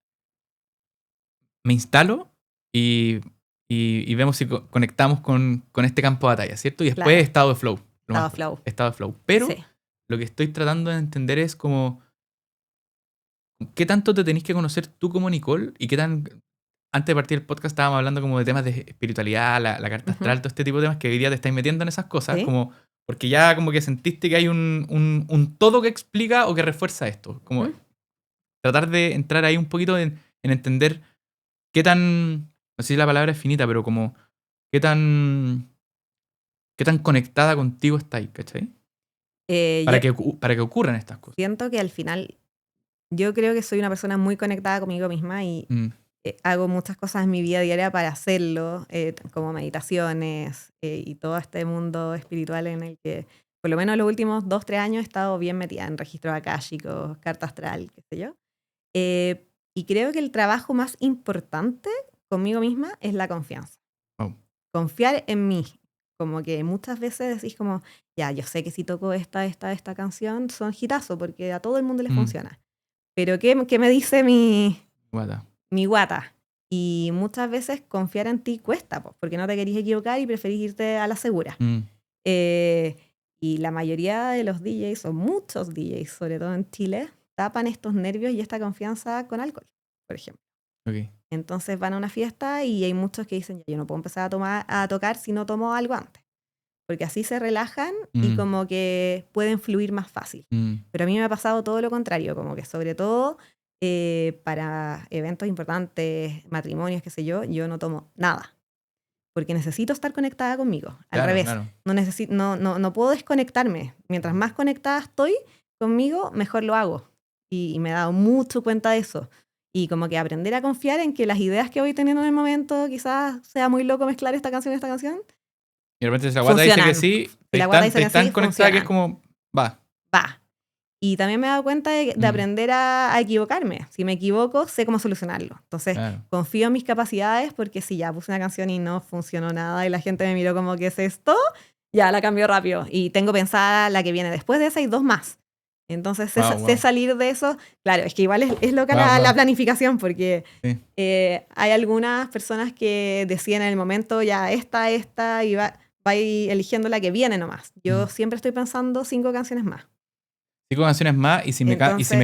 Me instalo y vemos si conectamos con este campo de batalla, ¿cierto? Y después estado de flow. Estado de flow. Pero lo que estoy tratando de entender es como qué tanto te tenés que conocer tú como Nicole y qué tan... Antes de partir el podcast estábamos hablando como de temas de espiritualidad, la carta astral, todo este tipo de temas que hoy día te estáis metiendo en esas cosas, ¿Sí? como porque ya como que sentiste que hay un todo que explica o que refuerza esto. Como tratar de entrar ahí un poquito en entender qué tan, no sé si la palabra es finita, pero como qué tan conectada contigo estáis, ¿cachai? Para que ocurran estas cosas. Siento que al final yo creo que soy una persona muy conectada conmigo misma y hago muchas cosas en mi vida diaria para hacerlo, como meditaciones y todo este mundo espiritual en el que por lo menos los últimos 2-3 años he estado bien metida en registros akáshicos, carta astral, qué sé yo. Y creo que el trabajo más importante conmigo misma es la confianza. Oh. Confiar en mí. Como que muchas veces decís como, ya, yo sé que si toco esta canción son hitazos porque a todo el mundo le funciona. Pero ¿qué me dice mi guata? Y muchas veces confiar en ti cuesta, porque no te querís equivocar y preferís irte a la segura. Y la mayoría de los DJs, o muchos DJs, sobre todo en Chile, tapan estos nervios y esta confianza con alcohol, por ejemplo. Okay. Entonces van a una fiesta y hay muchos que dicen, yo no puedo empezar a tocar si no tomo algo antes. Porque así se relajan y como que pueden fluir más fácil. Pero a mí me ha pasado todo lo contrario, como que sobre todo para eventos importantes, matrimonios, qué sé yo no tomo nada. Porque necesito estar conectada conmigo. Al revés, claro. No puedo desconectarme. Mientras más conectada estoy conmigo, mejor lo hago. Y me he dado mucho cuenta de eso. Y como que aprender a confiar en que las ideas que voy teniendo en el momento, quizás sea muy loco mezclar esta canción y esta canción. Y de repente si la guata dice que sí, te están conectada que es como, va. Y también me he dado cuenta de aprender a equivocarme. Si me equivoco, sé cómo solucionarlo. Entonces, confío en mis capacidades porque si ya puse una canción y no funcionó nada y la gente me miró como, ¿qué es esto? Ya la cambio rápido. Y tengo pensada la que viene después de esa y 2 más. Entonces, sé salir de eso. Claro, es que igual es loca la planificación porque hay algunas personas que deciden en el momento ya esta y va eligiendo la que viene nomás. Yo siempre estoy pensando 5 canciones más. 5 canciones más y si me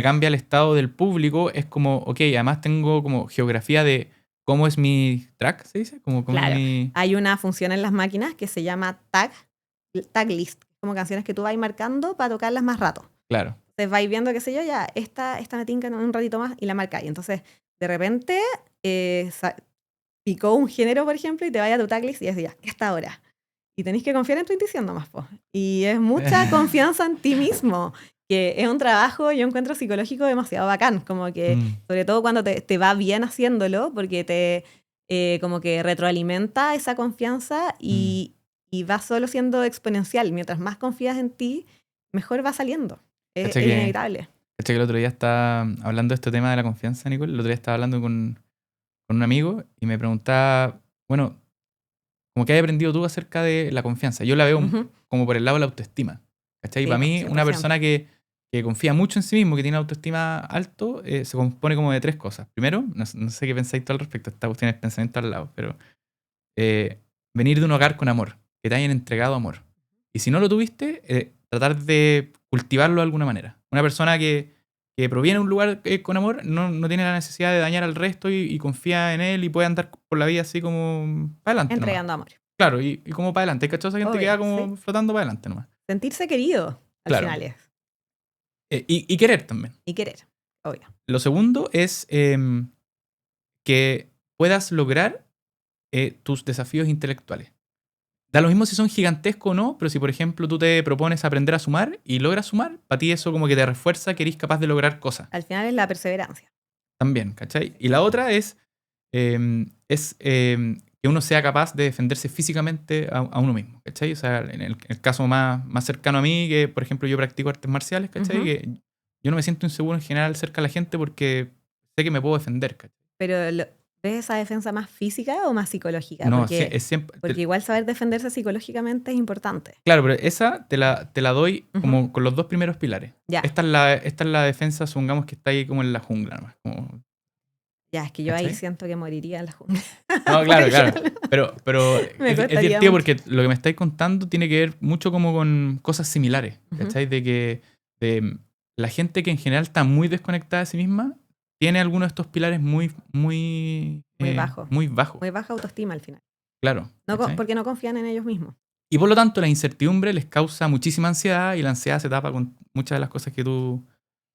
cambia el estado del público es como, ok, además tengo como geografía de cómo es mi track, ¿se dice? Claro, hay una función en las máquinas que se llama tag list, como canciones que tú vas marcando para tocarlas más rato. Claro. Entonces vais viendo, qué sé yo, ya, esta me tinca un ratito más y la marcáis. Entonces, de repente, picó un género, por ejemplo, y te vaya a tu tag list y decís, ya, esta hora. Y tenés que confiar en tu intuición nomás, po. Y es mucha confianza en ti mismo, que es un trabajo, yo encuentro psicológico demasiado bacán, como que, sobre todo cuando te va bien haciéndolo, porque te como que retroalimenta esa confianza y va solo siendo exponencial. Mientras más confías en ti, mejor va saliendo. Es inevitable. Que el otro día estaba hablando de este tema de la confianza, Nicole. El otro día estaba hablando con un amigo y me preguntaba, bueno, ¿cómo que has aprendido tú acerca de la confianza? Yo la veo como por el lado de la autoestima. ¿Cachai? Sí, para mí, 100%. Una persona que confía mucho en sí mismo, que tiene autoestima alto, se compone como de 3 cosas. Primero, no sé qué pensáis tú al respecto, esta cuestión es pensamiento al lado, pero venir de un hogar con amor, que te hayan entregado amor. Y si no lo tuviste, tratar de cultivarlo de alguna manera. Una persona que proviene de un lugar con amor no tiene la necesidad de dañar al resto y confía en él y puede andar por la vida así como para adelante. Entregando nomás. amor. Claro, y como para adelante. ¿Cachai? Esa gente que va como flotando para adelante nomás. Sentirse querido, al final es. Y querer también. Y querer, obvio. Lo segundo es que puedas lograr tus desafíos intelectuales. Da lo mismo si son gigantescos o no, pero si, por ejemplo, tú te propones aprender a sumar y logras sumar, para ti eso como que te refuerza que eres capaz de lograr cosas. Al final es la perseverancia. También, ¿cachai? Y la otra es que uno sea capaz de defenderse físicamente a uno mismo, ¿cachai? O sea, en el caso más cercano a mí, que por ejemplo yo practico artes marciales, ¿cachai? Que yo no me siento inseguro en general cerca de la gente porque sé que me puedo defender, ¿cachai? Pero ¿ves esa defensa más física o más psicológica? No, porque, es siempre, porque igual saber defenderse psicológicamente es importante. Claro, pero esa te la doy como con los 2 primeros pilares. Ya. Esta es la defensa, supongamos que está ahí como en la jungla nomás. Como, ya, es que yo ¿cachai? ahí siento que moriría en la jungla. No, claro. Pero es divertido porque lo que me estáis contando tiene que ver mucho como con cosas similares. ¿Cachai? De que La gente que en general está muy desconectada de sí misma tiene algunos de estos pilares muy bajo. muy bajos. Muy baja autoestima al final. Claro. Porque no confían en ellos mismos. Y por lo tanto, la incertidumbre les causa muchísima ansiedad y la ansiedad se tapa con muchas de las cosas que tú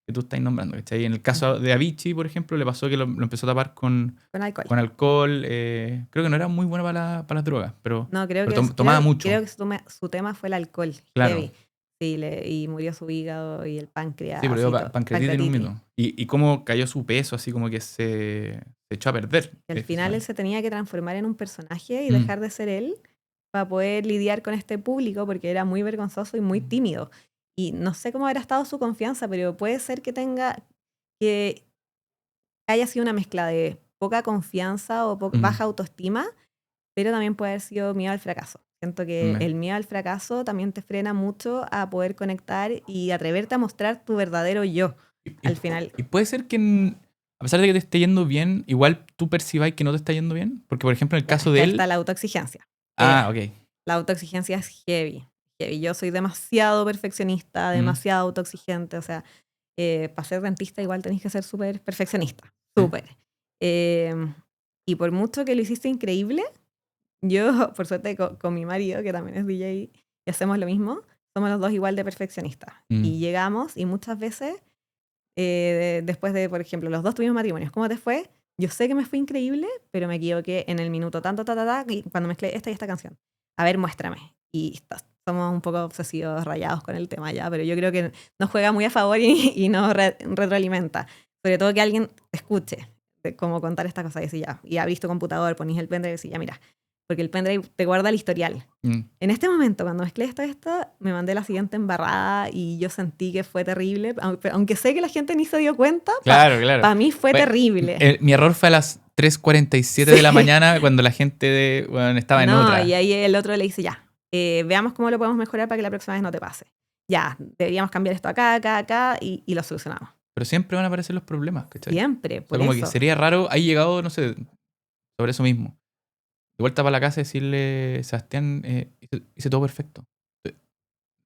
estás nombrando. ¿Cachai? En el caso de Avicii, por ejemplo, le pasó que lo empezó a tapar con alcohol. Creo que no era muy bueno para las drogas, pero, no, tomaba mucho. Creo que su tema fue el alcohol. Claro. Heavy. Sí, y murió su hígado y el páncreas. Sí, pero pancreatitis en un minuto. Y cómo cayó su peso, así como que se echó a perder. Y al final él se tenía que transformar en un personaje y dejar de ser él para poder lidiar con este público porque era muy vergonzoso y muy tímido. Y no sé cómo habrá estado su confianza, pero puede ser que haya sido una mezcla de poca confianza o baja autoestima, pero también puede haber sido miedo al fracaso. Siento que el miedo al fracaso también te frena mucho a poder conectar y atreverte a mostrar tu verdadero yo al final. Y puede ser que, a pesar de que te esté yendo bien, igual tú percibáis que no te está yendo bien. Porque, por ejemplo, en el caso de él... está la autoexigencia. Ok. La autoexigencia es heavy. Yo soy demasiado perfeccionista, demasiado autoexigente. O sea, para ser dentista igual tenés que ser súper perfeccionista. Súper. Y por mucho que lo hiciste increíble, yo, por suerte, con mi marido, que también es DJ, y hacemos lo mismo, somos los dos igual de perfeccionistas. Y llegamos, y muchas veces, después de, por ejemplo, los dos tuvimos matrimonios, ¿cómo te fue? Yo sé que me fue increíble, pero me equivoqué en el minuto tanto, y cuando mezclé esta y esta canción. A ver, muéstrame. Y somos un poco obsesivos, rayados con el tema ya, pero yo creo que nos juega muy a favor y nos retroalimenta. Sobre todo que alguien te escuche cómo contar estas cosas y decir ya, y abrís tu computador, ponís el pendrive y decís ya, mira, porque el pendrive te guarda el historial. En este momento, cuando mezclé esto, me mandé la siguiente embarrada y yo sentí que fue terrible, aunque sé que la gente ni se dio cuenta, claro. Para mí fue terrible. Mi error fue a las 3:47 de la mañana cuando la gente estaba en otra. Y ahí el otro le dice ya, veamos cómo lo podemos mejorar para que la próxima vez no te pase. Ya, deberíamos cambiar esto acá y lo solucionamos. Pero siempre van a aparecer los problemas, ¿cachai? Siempre, por como eso. Que sería raro, ahí llegado, no sé, sobre eso mismo. De vuelta para la casa y decirle, Sebastián, hice todo perfecto.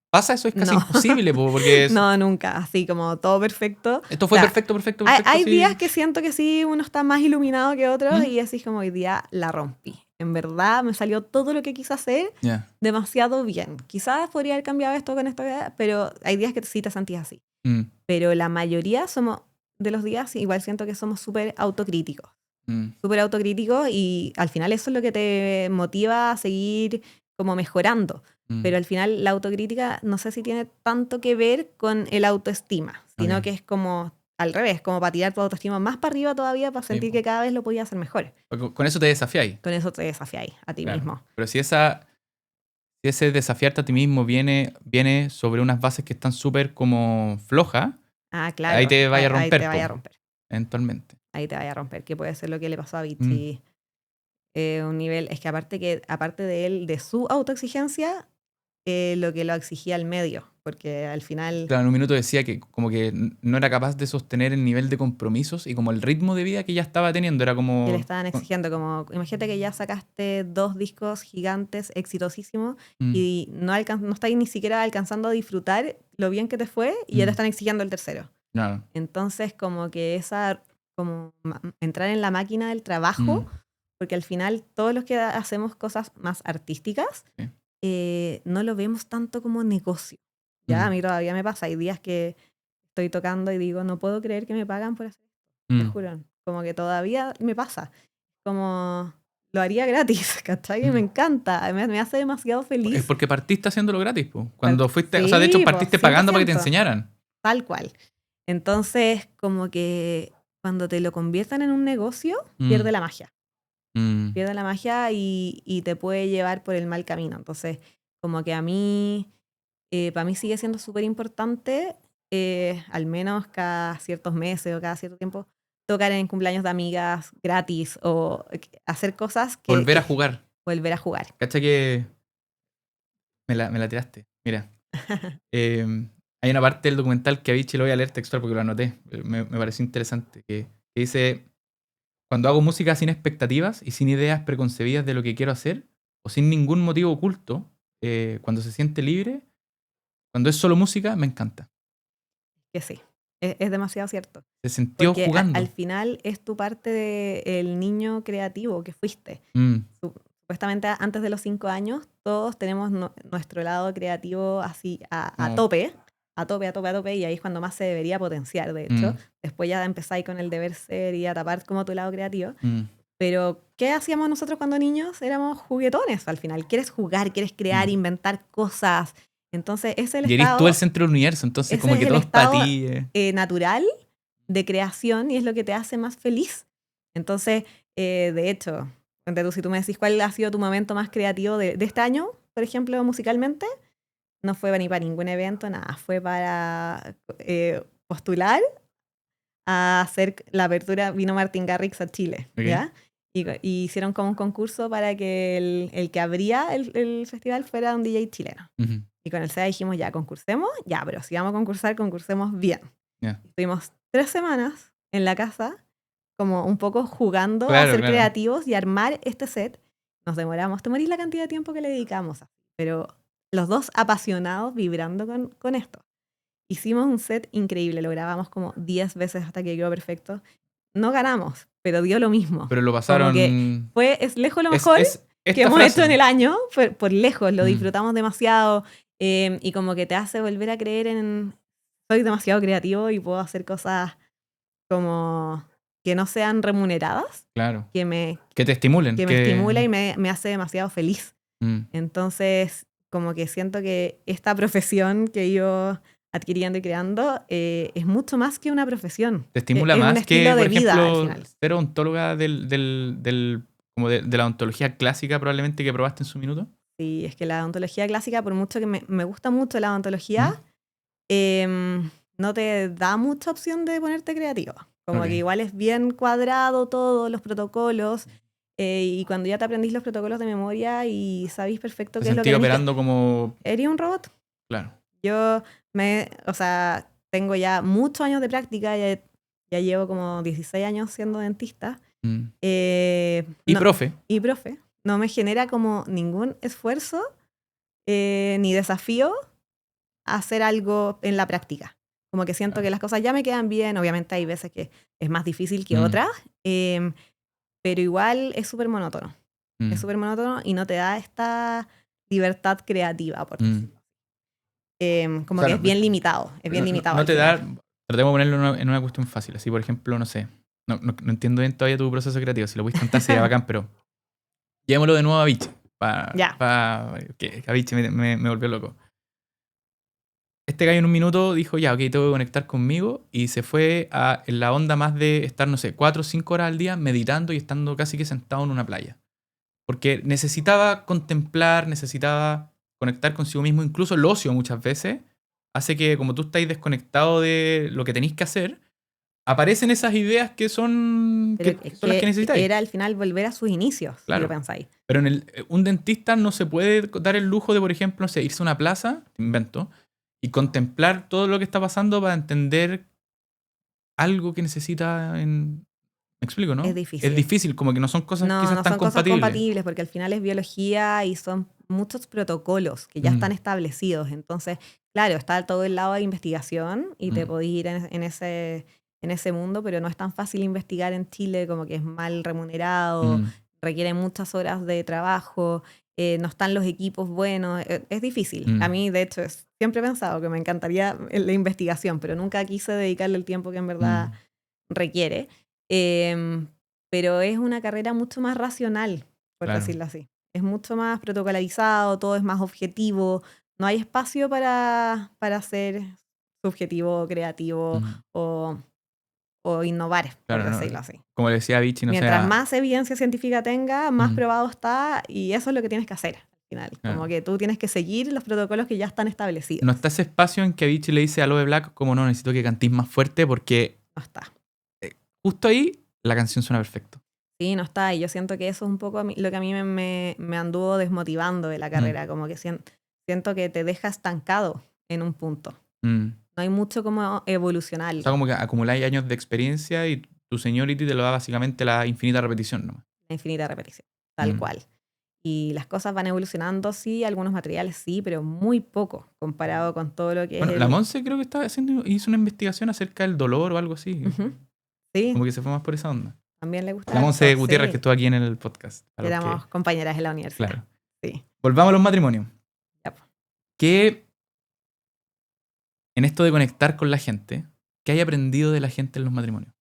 ¿Pasa eso? Es casi imposible, porque... No, nunca, así como todo perfecto. Esto fue perfecto. Hay días que siento que sí, uno está más iluminado que otros y así como hoy día la rompí. En verdad me salió todo lo que quise hacer demasiado bien. Quizás podría haber cambiado esto con esto, pero hay días que sí te sentís así. Pero la mayoría de los días igual siento que somos súper autocríticos. Súper autocríticos y al final eso es lo que te motiva a seguir como mejorando. Pero al final la autocrítica no sé si tiene tanto que ver con el autoestima, sino que es como al revés, como para tirar tu autoestima más para arriba todavía para sentir que cada vez lo podías hacer mejor. Con eso te desafiáis. Con eso te desafiáis a ti mismo. Pero si ese desafiarte a ti mismo viene sobre unas bases que están súper como flojas, claro, ahí te vaya a romper. Ahí te vaya a romper. Eventualmente. Ahí te vaya a romper, que puede ser lo que le pasó a Avicii. Un nivel, es que aparte de él, de su autoexigencia, lo que lo exigía el medio, porque al final... Claro, en un minuto decía que como que no era capaz de sostener el nivel de compromisos y como el ritmo de vida que ya estaba teniendo, era como... Que le estaban exigiendo, como, imagínate que ya sacaste 2 discos gigantes, exitosísimos, y no estáis ni siquiera alcanzando a disfrutar lo bien que te fue, y ya te están exigiendo el tercero. Claro. Entonces, como que como entrar en la máquina del trabajo, porque al final todos los que hacemos cosas más artísticas, no lo vemos tanto como negocio. Ya, a mí todavía me pasa. Hay días que estoy tocando y digo, no puedo creer que me pagan por hacer esto. Te juro. Como que todavía me pasa. Como lo haría gratis, ¿cachai? Me encanta. Me hace demasiado feliz. Es porque partiste haciéndolo gratis, po. Cuando fuiste, o sea, de hecho partiste pagando para que te enseñaran. Tal cual. Entonces, como que cuando te lo conviertan en un negocio, pierde la magia. Pierde la magia y te puede llevar por el mal camino. Entonces, como que a mí, para mí sigue siendo súper importante, al menos cada ciertos meses o cada cierto tiempo, tocar en cumpleaños de amigas gratis o hacer cosas que... Volver a jugar. Volver a jugar. ¿Cacha que me la tiraste? Mira. Hay una parte del documental que a Avicii lo voy a leer textual porque lo anoté. Me pareció interesante. Que dice... Cuando hago música sin expectativas y sin ideas preconcebidas de lo que quiero hacer, o sin ningún motivo oculto, cuando se siente libre, cuando es solo música, me encanta. que sí. Es demasiado cierto. Se sintió Porque jugando. al final es tu parte del niño creativo que fuiste. Supuestamente antes de los 5 años, todos tenemos nuestro lado creativo así a tope, y ahí es cuando más se debería potenciar, de hecho. Después ya empezáis con el deber ser y a tapar como tu lado creativo. Pero, ¿qué hacíamos nosotros cuando niños? Éramos juguetones al final. Quieres jugar, quieres crear, inventar cosas. Entonces, es el y eres estado... tú el centro del universo, entonces como que todo es para ti. natural de creación y es lo que te hace más feliz. Entonces, de hecho, si tú me decís cuál ha sido tu momento más creativo de este año, por ejemplo, musicalmente, no fue ni para ningún evento, nada. Fue para postular a hacer la apertura. Vino Martin Garrix a Chile, ¿ya? Y hicieron como un concurso para que el que abría el festival fuera un DJ chileno. Y con el SEA dijimos, ya, concursemos, ya, pero si vamos a concursar, concursemos bien. Estuvimos 3 semanas en la casa, como un poco jugando a ser creativos y armar este set. Nos demoramos, te morís la cantidad de tiempo que le dedicamos, pero los dos apasionados vibrando con esto. Hicimos un set increíble, lo grabamos como 10 veces hasta que quedó perfecto. No ganamos, pero dio lo mismo. Pero lo pasaron... Como que es lejos lo mejor que hemos hecho en el año, por lejos, lo disfrutamos demasiado y como que te hace volver a creer en... Soy demasiado creativo y puedo hacer cosas como que no sean remuneradas. Claro. Que te estimulen. Que me estimula y me hace demasiado feliz. Entonces, como que siento que esta profesión que yo adquiriendo y creando es mucho más que una profesión. Te estimula más que, por ejemplo, ser odontóloga como de la odontología clásica probablemente que probaste en su minuto. Sí, es que la odontología clásica, por mucho que me gusta mucho la odontología, no te da mucha opción de ponerte creativa. Como que igual es bien cuadrado todo, los protocolos, y cuando ya te aprendís los protocolos de memoria y sabís perfecto qué es lo que operando como... ¿Eres un robot? Claro. Yo tengo ya muchos años de práctica, ya llevo como 16 años siendo dentista. Y profe. Y profe. No me genera como ningún esfuerzo ni desafío a hacer algo en la práctica. Como que siento que las cosas ya me quedan bien. Obviamente hay veces que es más difícil que otras, pero igual es súper monótono. Es súper monótono y no te da esta libertad creativa, por decirlo. Como que es bien limitado. Es bien limitado. No te da... Tratemos de ponerlo en una cuestión fácil. Así, por ejemplo, no sé. No entiendo bien todavía tu proceso creativo. Si lo puedes contar sería bacán, pero... Llevémoslo de nuevo a Vichy. Que a Vichy me volvió loco. Este gallo en un minuto dijo, ya, ok, tengo que conectar conmigo. Y se fue en la onda más de estar, no sé, 4 o 5 horas al día meditando y estando casi que sentado en una playa. Porque necesitaba contemplar, necesitaba conectar consigo mismo. Incluso el ocio muchas veces hace que, como tú estáis desconectado de lo que tenéis que hacer, aparecen esas ideas que son, son las que necesitáis. Era al final volver a sus inicios, claro. Si lo pensáis. Pero un dentista no se puede dar el lujo de, por ejemplo, no sé, irse a una plaza, invento, y contemplar todo lo que está pasando para entender algo que necesita ¿Me explico, no? Es difícil. Es difícil, como que no son cosas quizás no tan son cosas compatibles, porque al final es biología y son muchos protocolos que ya están establecidos. Entonces, claro, está todo el lado de investigación y te podés ir en ese mundo, pero no es tan fácil investigar en Chile, como que es mal remunerado, requiere muchas horas de trabajo, no están los equipos buenos, es difícil. A mí, de hecho, siempre he pensado que me encantaría la investigación, pero nunca quise dedicarle el tiempo que en verdad requiere. Pero es una carrera mucho más racional, por decirlo así. Es mucho más protocolarizado, todo es más objetivo, no hay espacio para ser subjetivo, creativo o innovar, por decirlo así. Como decía Vichy, Mientras más evidencia científica tenga, más probado está, y eso es lo que tienes que hacer al final. Como que tú tienes que seguir los protocolos que ya están establecidos. No está ese espacio en que Vichy le dice a Aloe Black, como no, necesito que cantís más fuerte porque... No está. Justo ahí, la canción suena perfecto. Sí, no está. Y yo siento que eso es un poco lo que a mí me anduvo desmotivando de la carrera. Como que siento que te deja estancado en un punto. No hay mucho como evolucionar. O sea, como que acumuláis años de experiencia y tu seniority te lo da básicamente la infinita repetición, ¿no? La infinita repetición, tal cual. Y las cosas van evolucionando, sí, algunos materiales sí, pero muy poco comparado con todo lo que Bueno, es la Monse creo que hizo una investigación acerca del dolor o algo así. Sí, Como que se fue más por esa onda. también le gusta La Monse harto, Gutiérrez, sí. que estuvo aquí en el podcast. Éramos compañeras en la universidad. Claro. Sí. Volvamos a los matrimonios. Ya, po. ¿Qué, en esto de conectar con la gente, qué hay aprendido de la gente en los matrimonios?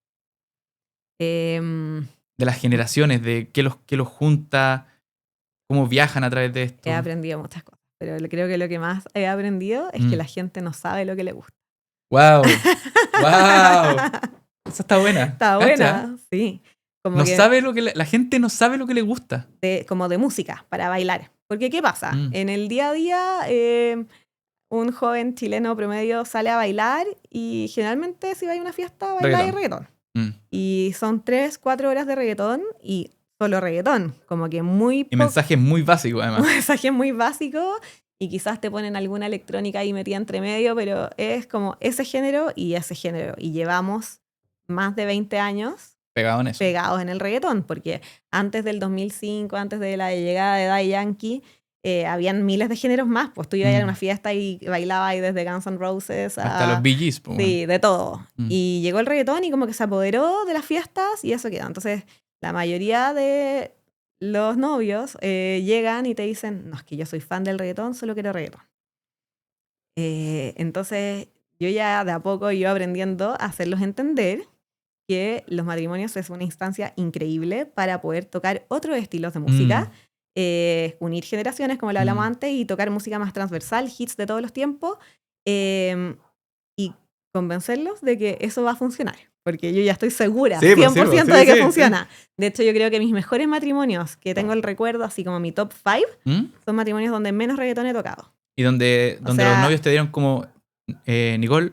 Em, De las generaciones, de qué los junta, cómo viajan a través de esto. He aprendido muchas cosas, pero creo que lo que más he aprendido es que la gente no sabe lo que le gusta. ¡Wow! ¡Wow! Esa está buena. Está buena, sí. Como No que sabe lo que la gente no sabe lo que le gusta. como de música, para bailar. Porque ¿qué pasa? En el día a día, un joven chileno promedio sale a bailar y generalmente si va a una fiesta, baila reggaetón. Y son 3-4 horas de reggaetón y solo reggaetón. Como que muy... Y mensajes muy básicos, además. Mensajes muy básicos y quizás te ponen alguna electrónica ahí metida entre medio, pero es como ese género y ese género. Y llevamos más de 20 años pegados en el reggaetón, porque antes del 2005, antes de la llegada de Daddy Yankee, habían miles de géneros más. Pues tú ibas a una fiesta y bailabas ahí desde Guns N' Roses hasta los Bee Gees. Sí, de todo. Y llegó el reggaetón y como que se apoderó de las fiestas y eso quedó. Entonces, la mayoría de los novios llegan y te dicen, no, es que yo soy fan del reggaetón, solo quiero reggaetón. Entonces, yo ya de a poco iba aprendiendo a hacerlos entender que los matrimonios es una instancia increíble para poder tocar otros estilos de música, unir generaciones, como lo hablamos antes, y tocar música más transversal, hits de todos los tiempos, y convencerlos de que eso va a funcionar. Porque yo ya estoy segura, 100% de que funciona. De hecho, yo creo que mis mejores matrimonios, que tengo el recuerdo, así como mi top 5, son matrimonios donde menos reggaetón he tocado. Y donde los novios te dieron como, Nicole...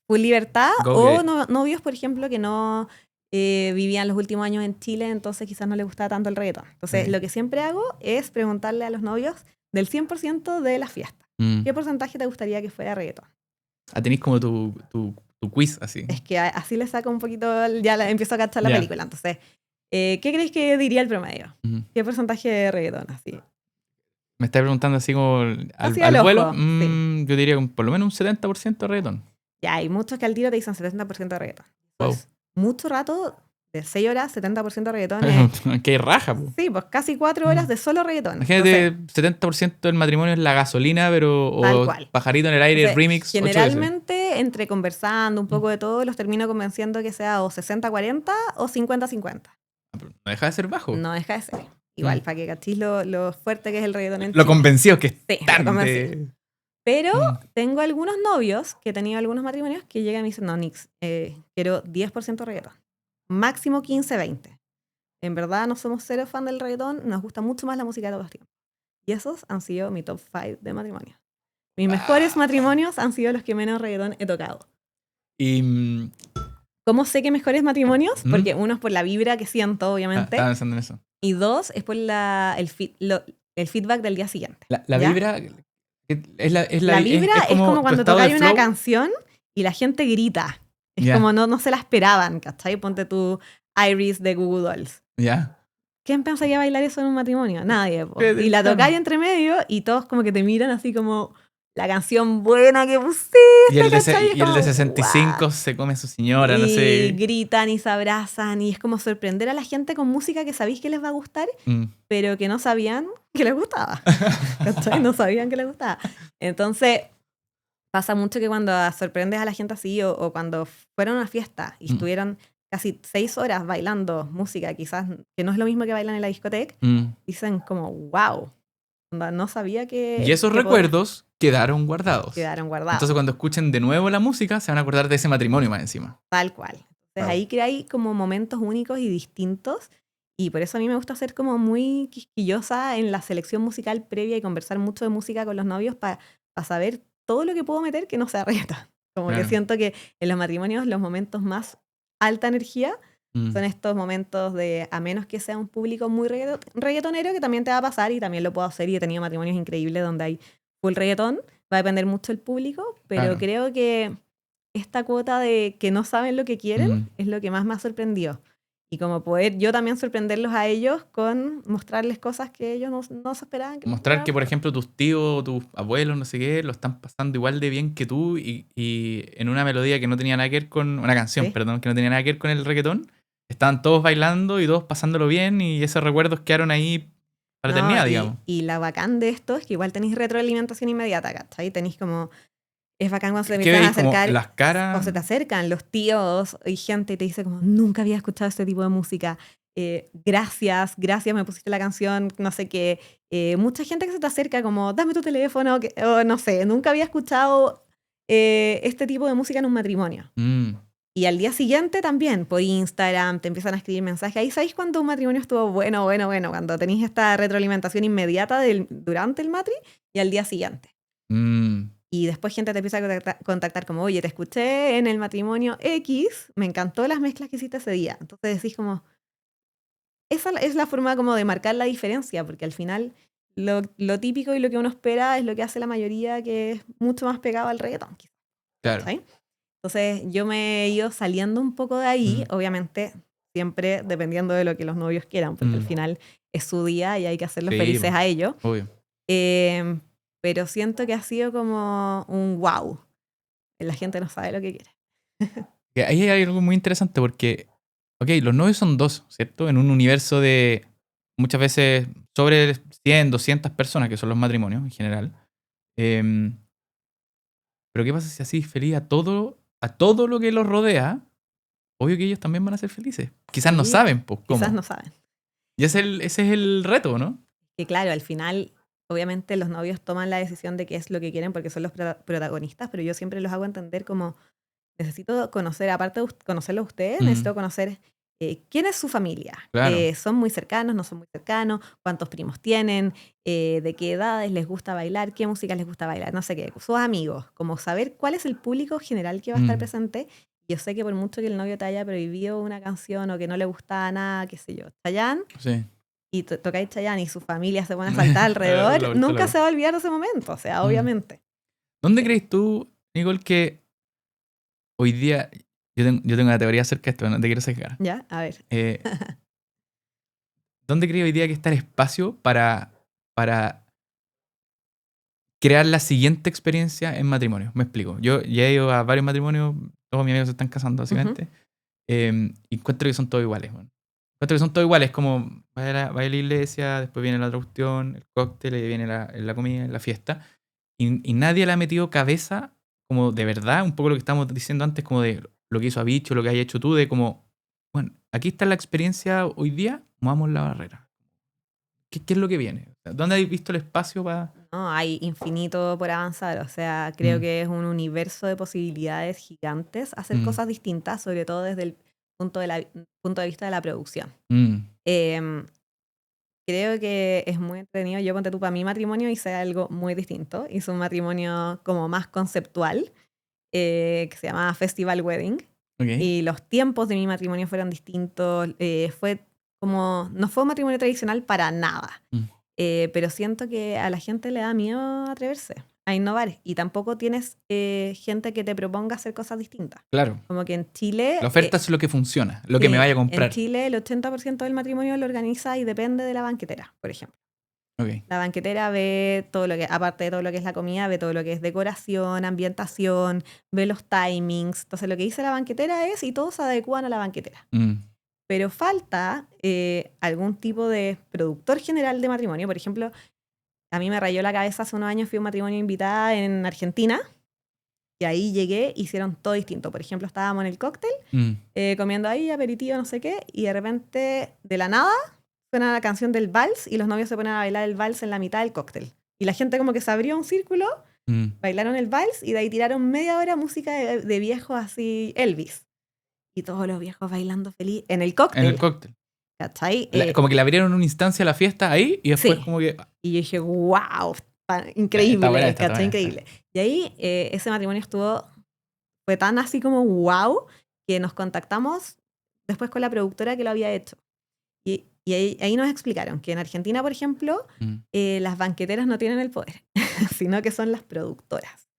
full libertad, o novios, por ejemplo, que no vivían los últimos años en Chile, entonces quizás no les gustaba tanto el reggaetón. Entonces, lo que siempre hago es preguntarle a los novios del 100% de las fiestas. ¿Qué porcentaje te gustaría que fuera reggaetón? Tenéis como tu quiz así. Es que así le saco un poquito, ya empiezo a cachar la película. Entonces, ¿qué creéis que diría el promedio? ¿Qué porcentaje de reggaetón? Así. Me estás preguntando así como al vuelo. Sí. Yo diría por lo menos un 70% de reggaetón. Ya, hay muchos que al tiro te dicen 70% de reggaetón. Wow. Pues, mucho rato, de 6 horas, 70% de reggaetón. ¡Qué raja! Po. Sí, pues casi 4 horas de solo reggaetón. Imagínate, 70% del matrimonio es la gasolina, pero o pajarito en el aire, entonces, remix. Generalmente, entre conversando un poco de todo, los termino convenciendo que sea o 60-40 o 50-50. No deja de ser bajo. No deja de ser. Igual, para que cachis lo fuerte que es el reggaetón en Lo Chile. convenció que es Pero tengo algunos novios que he tenido algunos matrimonios que llegan y me dicen, no, Nix, quiero 10% reggaetón. Máximo 15-20. En verdad no somos cero fan del reggaetón, nos gusta mucho más la música de todos los tiempos. Y esos han sido mi top 5 de matrimonios. Mis mejores matrimonios han sido los que menos reggaetón he tocado. Y... ¿Cómo sé que mejores matrimonios? Porque uno es por la vibra que siento, obviamente. Estaba pensando en eso. Y 2 es por el feedback del día siguiente. La vibra... La vibra es como cuando tocáis una canción y la gente grita. Es como no se la esperaban, ¿cachai? Ponte tu Iris de Google Dolls. ¿Quién pensaría bailar eso en un matrimonio? Nadie. Y la tocáis entre medio y todos como que te miran así como la canción buena que pusiste. Y el de 65 wow. Se come a su señora, no sé. Y gritan y se abrazan y es como sorprender a la gente con música que sabéis que les va a gustar, pero que no sabían que les gustaba. No sabían que les gustaba. Entonces, pasa mucho que cuando sorprendes a la gente así o cuando fueron a una fiesta y estuvieron casi 6 horas bailando música, quizás que no es lo mismo que bailan en la discoteca, dicen como, wow, no sabía que... Y esos recuerdos quedaron guardados. Quedaron guardados. Entonces cuando escuchen de nuevo la música se van a acordar de ese matrimonio más encima. Tal cual. Entonces ahí que hay como momentos únicos y distintos y por eso a mí me gusta ser como muy quisquillosa en la selección musical previa y conversar mucho de música con los novios para saber todo lo que puedo meter que no sea reggaetón. Como que siento que en los matrimonios los momentos más alta energía son estos momentos de, a menos que sea un público muy reggaetonero, que también te va a pasar y también lo puedo hacer y he tenido matrimonios increíbles donde hay full reggaetón, va a depender mucho del público, pero creo que esta cuota de que no saben lo que quieren es lo que más me ha sorprendido. Y como poder yo también sorprenderlos a ellos con mostrarles cosas que ellos no se esperaban. Mostrar que, por ejemplo, tus tíos, tus abuelos, no sé qué, lo están pasando igual de bien que tú y en una melodía que no tenía nada que ver con... Una canción, perdón, que no tenía nada que ver con el reggaetón. Estaban todos bailando y todos pasándolo bien y esos recuerdos quedaron ahí para la eternidad, digamos. Y la bacán de esto es que igual tenéis retroalimentación inmediata, ¿cachai? Tenéis como... Es bacán cuando se te empiezan a acercar las caras... o se te acercan los tíos y gente y te dice como, nunca había escuchado este tipo de música. Gracias, me pusiste la canción, no sé qué. Mucha gente que se te acerca como, dame tu teléfono, o no sé, nunca había escuchado este tipo de música en un matrimonio. Y al día siguiente también, por Instagram, te empiezan a escribir mensajes. Ahí sabéis cuando un matrimonio estuvo bueno, cuando tenéis esta retroalimentación inmediata durante el matri y al día siguiente. Y después gente te empieza a contactar como, oye, te escuché en el matrimonio X, me encantó las mezclas que hiciste ese día. Entonces decís como, esa es la forma como de marcar la diferencia, porque al final lo típico y lo que uno espera es lo que hace la mayoría, que es mucho más pegado al reggaetón. Claro. ¿Sí? Entonces yo me he ido saliendo un poco de ahí, obviamente siempre dependiendo de lo que los novios quieran, porque al final es su día y hay que hacerlos felices a ellos. Obvio. Pero siento que ha sido como un wow. La gente no sabe lo que quiere. Ahí hay algo muy interesante porque, ok, los novios son dos, ¿cierto? En un universo de muchas veces sobre 100, 200 personas, que son los matrimonios en general. Pero ¿qué pasa si así feliz a todo lo que los rodea? Obvio que ellos también van a ser felices. Quizás no saben, pues, cómo. Quizás no saben. Y ese es el reto, ¿no? Y claro, al final, obviamente los novios toman la decisión de qué es lo que quieren porque son los protagonistas, pero yo siempre los hago entender como, necesito conocer, aparte de conocerlo a ustedes, necesito conocer quién es su familia. Claro. ¿Son muy cercanos, no son muy cercanos? ¿Cuántos primos tienen? ¿De qué edades les gusta bailar? ¿Qué música les gusta bailar? No sé qué. Sus amigos. Como saber cuál es el público general que va a estar presente. Yo sé que por mucho que el novio te haya prohibido una canción o que no le gustaba nada, qué sé yo, Chayanne, Sí. y tocáis Chayanne y su familia se pone a saltar alrededor, nunca se va a olvidar de ese momento, o sea, obviamente. ¿Dónde crees tú, Nicole, que hoy día... Yo tengo una teoría acerca de esto, no te quiero sacar. Ya, a ver. ¿Dónde crees hoy día que está el espacio para crear la siguiente experiencia en matrimonio? Me explico. Yo ya he ido a varios matrimonios, todos mis amigos se están casando, básicamente, y encuentro que son todos iguales. Bueno. Encuentro que son todos iguales, como vaya a la iglesia, después viene la otra cuestión, el cóctel, y viene la comida, la fiesta, y nadie le ha metido cabeza, como de verdad, un poco lo que estábamos diciendo antes, como de lo que hizo Abicho, lo que hayas hecho tú, de como, bueno, aquí está la experiencia hoy día, movamos la barrera. ¿Qué es lo que viene? ¿Dónde habéis visto el espacio para...? No, hay infinito por avanzar, o sea, creo que es un universo de posibilidades gigantes hacer cosas distintas, sobre todo desde el punto de vista de la producción. Creo que es muy entretenido. Yo, ponte tú, para mi matrimonio hice algo muy distinto. Hice un matrimonio como más conceptual, que se llamaba Festival Wedding. Okay. Y los tiempos de mi matrimonio fueron distintos. No fue un matrimonio tradicional para nada. Pero siento que a la gente le da miedo atreverse a innovar. Y tampoco tienes gente que te proponga hacer cosas distintas. Claro. Como que en Chile... La oferta es lo que funciona, lo que me vaya a comprar. En Chile el 80% del matrimonio lo organiza y depende de la banquetera, por ejemplo. Okay. La banquetera ve todo lo que, aparte de todo lo que es la comida, ve todo lo que es decoración, ambientación, ve los timings. Entonces lo que dice la banquetera es, y todos se adecúan a la banquetera. Pero falta algún tipo de productor general de matrimonio. Por ejemplo, a mí me rayó la cabeza hace unos años, fui a un matrimonio invitada en Argentina, y ahí llegué, hicieron todo distinto. Por ejemplo, estábamos en el cóctel, comiendo ahí, aperitivo, no sé qué, y de repente, de la nada, suena la canción del vals y los novios se ponen a bailar el vals en la mitad del cóctel. Y la gente como que se abrió un círculo, bailaron el vals y de ahí tiraron media hora música de viejos así, Elvis. Y todos los viejos bailando feliz en el cóctel. En el cóctel. ¿Cachai? Como que le abrieron una instancia a la fiesta ahí y después como que... Y yo dije, wow, increíble, ¿cachai? Increíble. Y ahí ese matrimonio fue tan así como wow, que nos contactamos después con la productora que lo había hecho. Y ahí nos explicaron que en Argentina, por ejemplo, las banqueteras no tienen el poder, sino que son las productoras.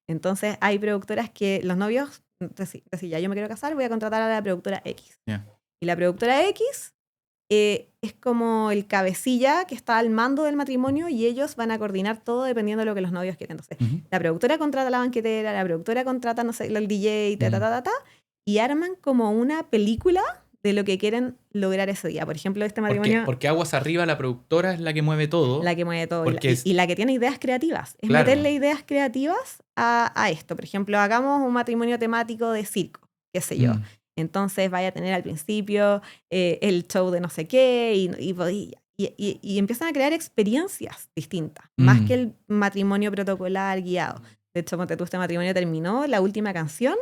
Entonces hay productoras que los novios decían, ya yo me quiero casar, voy a contratar a la productora X. Yeah. Y la productora X es como el cabecilla que está al mando del matrimonio y ellos van a coordinar todo dependiendo de lo que los novios quieren. Entonces, la productora contrata a la banquetera, la productora contrata, no sé, el DJ, y arman como una película de lo que quieren lograr ese día. Por ejemplo, este matrimonio... Porque aguas arriba la productora es la que mueve todo. La que mueve todo. Porque y la que tiene ideas creativas. Es claro, meterle ideas creativas a esto. Por ejemplo, hagamos un matrimonio temático de circo, qué sé yo. Entonces vaya a tener al principio el show de no sé qué y empiezan a crear experiencias distintas, más que el matrimonio protocolar guiado. De hecho, ponte tú, este matrimonio terminó, la última canción,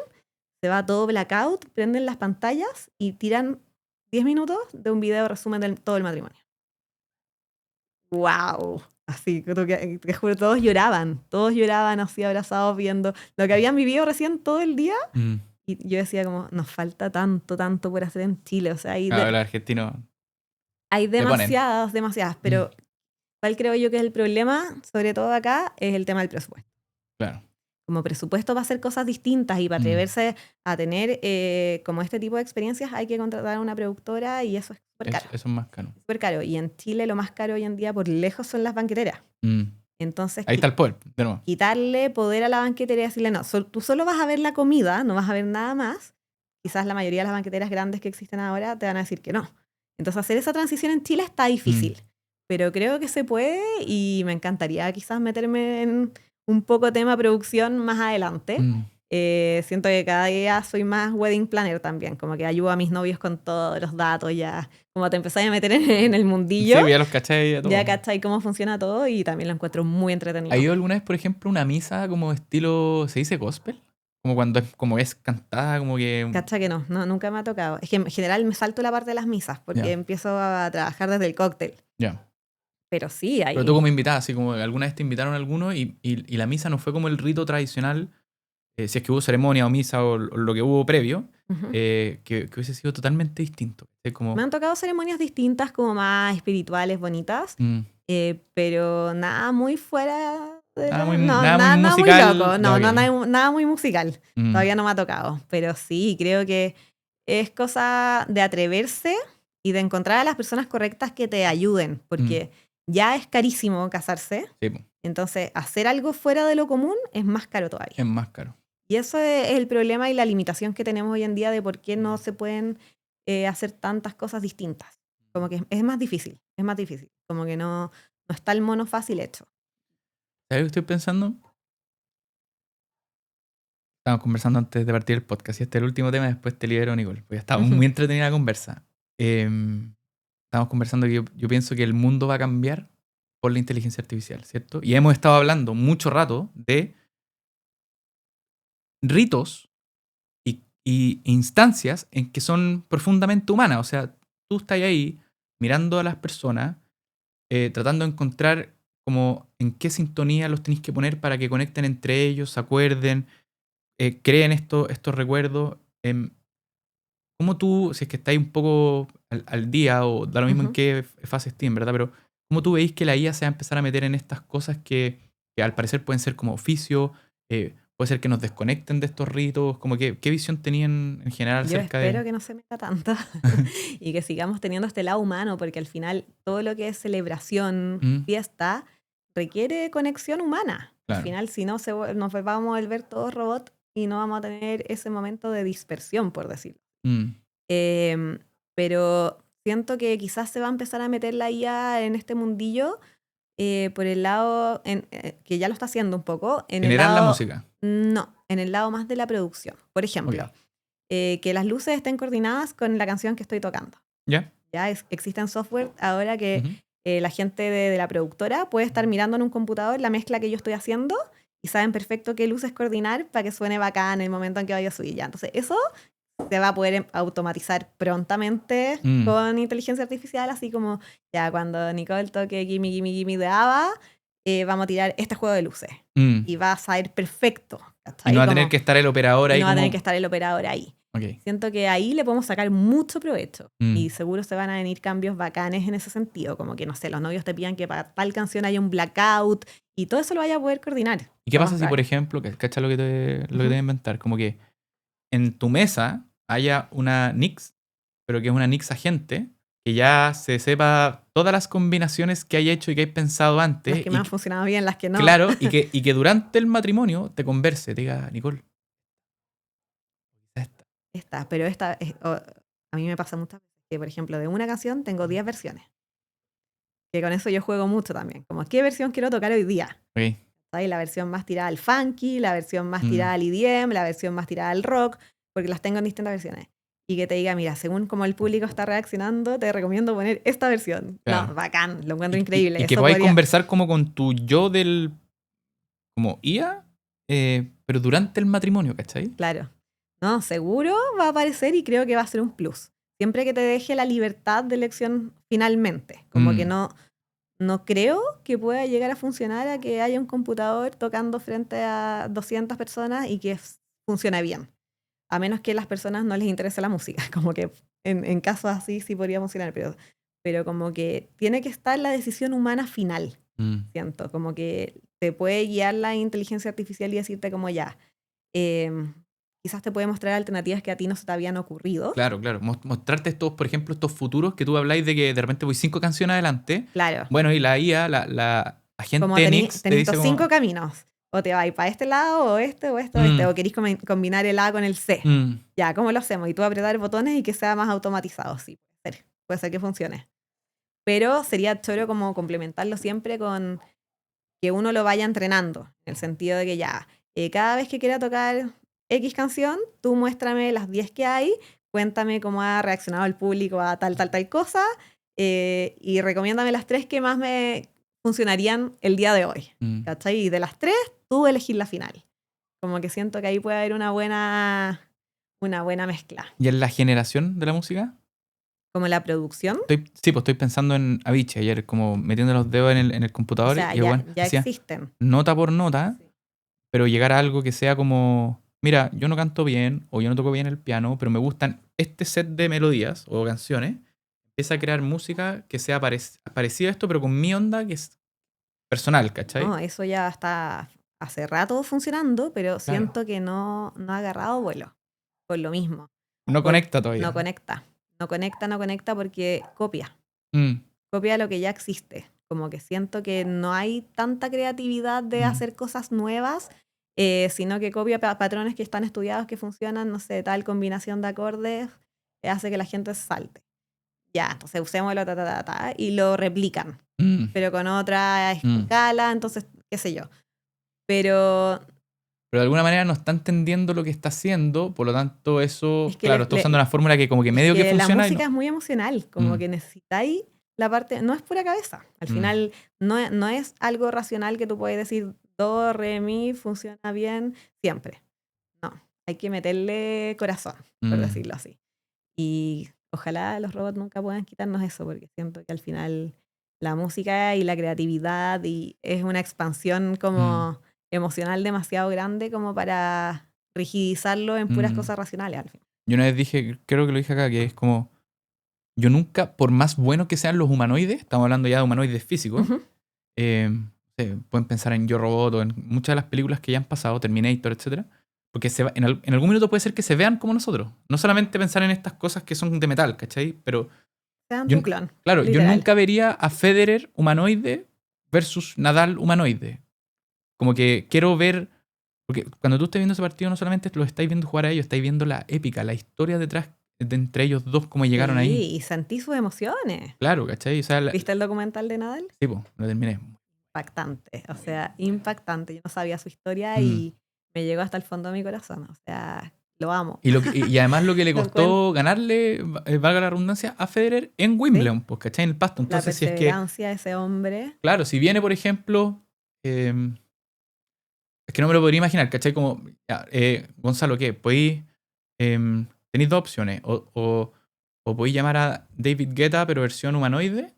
se va todo blackout, prenden las pantallas y tiran 10 minutos de un video resumen de todo el matrimonio. ¡Wow! Así, te juro, todos lloraban así abrazados viendo lo que habían vivido recién todo el día. Y yo decía como, nos falta tanto por hacer en Chile. O sea, el argentino hay demasiadas, pero ¿cuál creo yo que es el problema? Sobre todo acá, es el tema del presupuesto. Claro. Como presupuesto para hacer cosas distintas y para atreverse a tener como este tipo de experiencias, hay que contratar a una productora y eso es súper caro. Eso es más caro. Súper caro. Y en Chile lo más caro hoy en día por lejos son las banqueteras. Entonces, ahí está el poder, de nuevo. Quitarle poder a la banquetera y decirle, no, tú solo vas a ver la comida, no vas a ver nada más. Quizás la mayoría de las banqueteras grandes que existen ahora te van a decir que no. Entonces hacer esa transición en Chile está difícil. Pero creo que se puede y me encantaría quizás meterme en un poco tema producción más adelante. Siento que cada día soy más wedding planner también, como que ayudo a mis novios con todos los datos ya, como te empezás a meter en el mundillo. Sí, ya los cachai. Ya cachai cómo funciona todo y también lo encuentro muy entretenido. ¿Has ido alguna vez, por ejemplo, una misa como estilo, se dice gospel? Como cuando es cantada, como que... Cacha que no, nunca me ha tocado. Es que en general me salto la parte de las misas porque empiezo a trabajar desde el cóctel. Pero sí, hay... Pero tú como invitada, así como alguna vez te invitaron a alguno y la misa no fue como el rito tradicional, si es que hubo ceremonia o misa o lo que hubo previo, que hubiese sido totalmente distinto. Como... Me han tocado ceremonias distintas, como más espirituales, bonitas, pero nada muy fuera... Nada muy musical. Muy loco, nada muy musical. Todavía no me ha tocado. Pero sí, creo que es cosa de atreverse y de encontrar a las personas correctas que te ayuden, porque ya es carísimo casarse. Sí. Entonces, hacer algo fuera de lo común es más caro todavía. Es más caro. Y eso es el problema y la limitación que tenemos hoy en día de por qué no se pueden hacer tantas cosas distintas. Como que es más difícil. Como que no está el mono fácil hecho. ¿Sabes qué estoy pensando? Estábamos conversando antes de partir el podcast y este es el último tema, después te libero, Nicole. Porque estaba muy entretenida la conversa. Estábamos conversando que yo pienso que el mundo va a cambiar por la inteligencia artificial, ¿cierto? Y hemos estado hablando mucho rato de ritos y instancias en que son profundamente humanas. O sea, tú estás ahí mirando a las personas, tratando de encontrar como en qué sintonía los tenéis que poner para que conecten entre ellos, se acuerden, creen estos recuerdos. ¿Cómo tú, si es que estáis un poco al día o da lo mismo en qué fase estés, en verdad, pero cómo tú veis que la IA se va a empezar a meter en estas cosas que al parecer pueden ser como oficio, puede ser que nos desconecten de estos ritos, como que, ¿qué visión tenían en general acerca de...? Yo espero que no se meta tanto y que sigamos teniendo este lado humano, porque al final todo lo que es celebración, fiesta, requiere conexión humana. Claro. Al final, si no, nos vamos a volver todos robots y no vamos a tener ese momento de dispersión, por decirlo. Pero siento que quizás se va a empezar a meter la IA en este mundillo por el lado, que ya lo está haciendo un poco. ¿Generar la música? No, en el lado más de la producción. Por ejemplo, que las luces estén coordinadas con la canción que estoy tocando. Ya existen software ahora que la gente de la productora puede estar mirando en un computador la mezcla que yo estoy haciendo y saben perfecto qué luces coordinar para que suene bacán en el momento en que vaya a subir ya. Entonces, eso se va a poder automatizar prontamente con inteligencia artificial, así como ya cuando Nicole toque Gimme, Gimme, Gimme de ABBA, vamos a tirar este juego de luces y va a salir perfecto. Y no va a tener que estar el operador ahí. No va a tener que estar el operador ahí. Siento que ahí le podemos sacar mucho provecho y seguro se van a venir cambios bacanes en ese sentido, como que, no sé, los novios te pidan que para tal canción haya un blackout y todo eso lo vaya a poder coordinar. ¿Y qué pasa si, por ejemplo, cacha lo que te voy a inventar, como que en tu mesa haya una Nix pero que es una Nix agente, que ya se sepa todas las combinaciones que hay hecho y que hay pensado antes. Las que me han funcionado bien, las que no. Claro, y que durante el matrimonio te converse, te diga, Nicole, Esta, pero a mí me pasa muchas veces que, por ejemplo, de una canción tengo 10 versiones. Que con eso yo juego mucho también. Como, ¿qué versión quiero tocar hoy día? okay. ¿Sabes? La versión más tirada al funky, la versión más tirada al EDM, la versión más tirada al rock, porque las tengo en distintas versiones. Y que te diga, mira, según como el público está reaccionando, te recomiendo poner esta versión. Claro. No, bacán, lo encuentro increíble. Y que podáis conversar como con tu yo del... como IA, pero durante el matrimonio, ¿cachai? Claro. No, seguro va a aparecer y creo que va a ser un plus. Siempre que te deje la libertad de elección finalmente. Como que no creo que pueda llegar a funcionar a que haya un computador tocando frente a 200 personas y que funcione bien. A menos que a las personas no les interese la música. Como que en casos así sí podría funcionar, pero como que tiene que estar la decisión humana final. Siento, como que te puede guiar la inteligencia artificial y decirte como ya, quizás te puede mostrar alternativas que a ti no se te habían ocurrido. Claro. Mostrarte estos, por ejemplo, estos futuros que tú habláis de que de repente voy 5 canciones adelante. Claro. Bueno, y la IA, la agente como Nix, te dice como... 5 caminos. O te vais para este lado, o este, o este, o este. O queréis combinar el A con el C. Ya, ¿cómo lo hacemos? Y tú apretar botones y que sea más automatizado. Sí, puede ser que funcione. Pero sería choro como complementarlo siempre con que uno lo vaya entrenando. En el sentido de que ya, cada vez que quiera tocar X canción, tú muéstrame las 10 que hay, cuéntame cómo ha reaccionado el público a tal cosa, y recomiéndame las 3 que más me funcionarían el día de hoy. ¿Cachai? Y de las 3, tú elegir la final. Como que siento que ahí puede haber una buena mezcla. ¿Y en la generación de la música? ¿Como la producción? Estoy pensando en Avicii ayer, como metiendo los dedos en el computador. O sea, y ya existen. Nota por nota, Sí. pero llegar a algo que sea como, mira, yo no canto bien o yo no toco bien el piano, pero me gustan este set de melodías o canciones. Empieza a crear música que sea parecida a esto, pero con mi onda, que es personal, ¿cachai? No, eso ya está hace rato funcionando, pero Claro. siento que no ha agarrado vuelo. Por lo mismo. No conecta todavía. No conecta. No conecta porque copia. Mm. Copia lo que ya existe. Como que siento que no hay tanta creatividad de hacer cosas nuevas, sino que copia patrones que están estudiados, que funcionan, no sé, tal combinación de acordes, hace que la gente salte. Ya, entonces usémoslo, y lo replican. Pero con otra escala, entonces, qué sé yo. Pero de alguna manera no está entendiendo lo que está haciendo, por lo tanto eso, es que claro, está usando una fórmula que como que medio que funciona. La música es muy emocional, como que necesitáis la parte, no es pura cabeza. Al final no es algo racional que tú puedes decir do, re, mi, funciona bien siempre. No, hay que meterle corazón, por decirlo así. Y ojalá los robots nunca puedan quitarnos eso, porque siento que al final la música y la creatividad es una expansión como emocional demasiado grande como para rigidizarlo en puras cosas racionales al final. Yo una vez dije, creo que lo dije acá, que es como, yo nunca, por más buenos que sean los humanoides, estamos hablando ya de humanoides físicos, pueden pensar en Yo Robot o en muchas de las películas que ya han pasado, Terminator, etcétera, porque en algún minuto puede ser que se vean como nosotros. No solamente pensar en estas cosas que son de metal, ¿cachai? Pero Sean tu clon. Claro, literal. yo nunca vería a Federer humanoide versus Nadal humanoide. Como que quiero ver, porque cuando tú estés viendo ese partido no solamente lo estáis viendo jugar a ellos, estáis viendo la épica, la historia detrás de entre ellos dos, cómo llegaron ahí. Y sentí sus emociones. Claro, ¿cachai? O sea, ¿Viste el documental de Nadal? Sí, pues, lo terminé. Impactante, o sea, impactante. Yo no sabía su historia y me llegó hasta el fondo de mi corazón. O sea, lo amo. Y además lo que le costó ganarle, valga la redundancia, a Federer en Wimbledon, pues, ¿cachai? En el pasto. Entonces, la perseverancia de ese hombre. Claro, si viene, por ejemplo, es que no me lo podría imaginar, ¿cachai? Como, Gonzalo, ¿qué? Tenéis dos opciones. O podéis llamar a David Guetta, pero versión humanoide,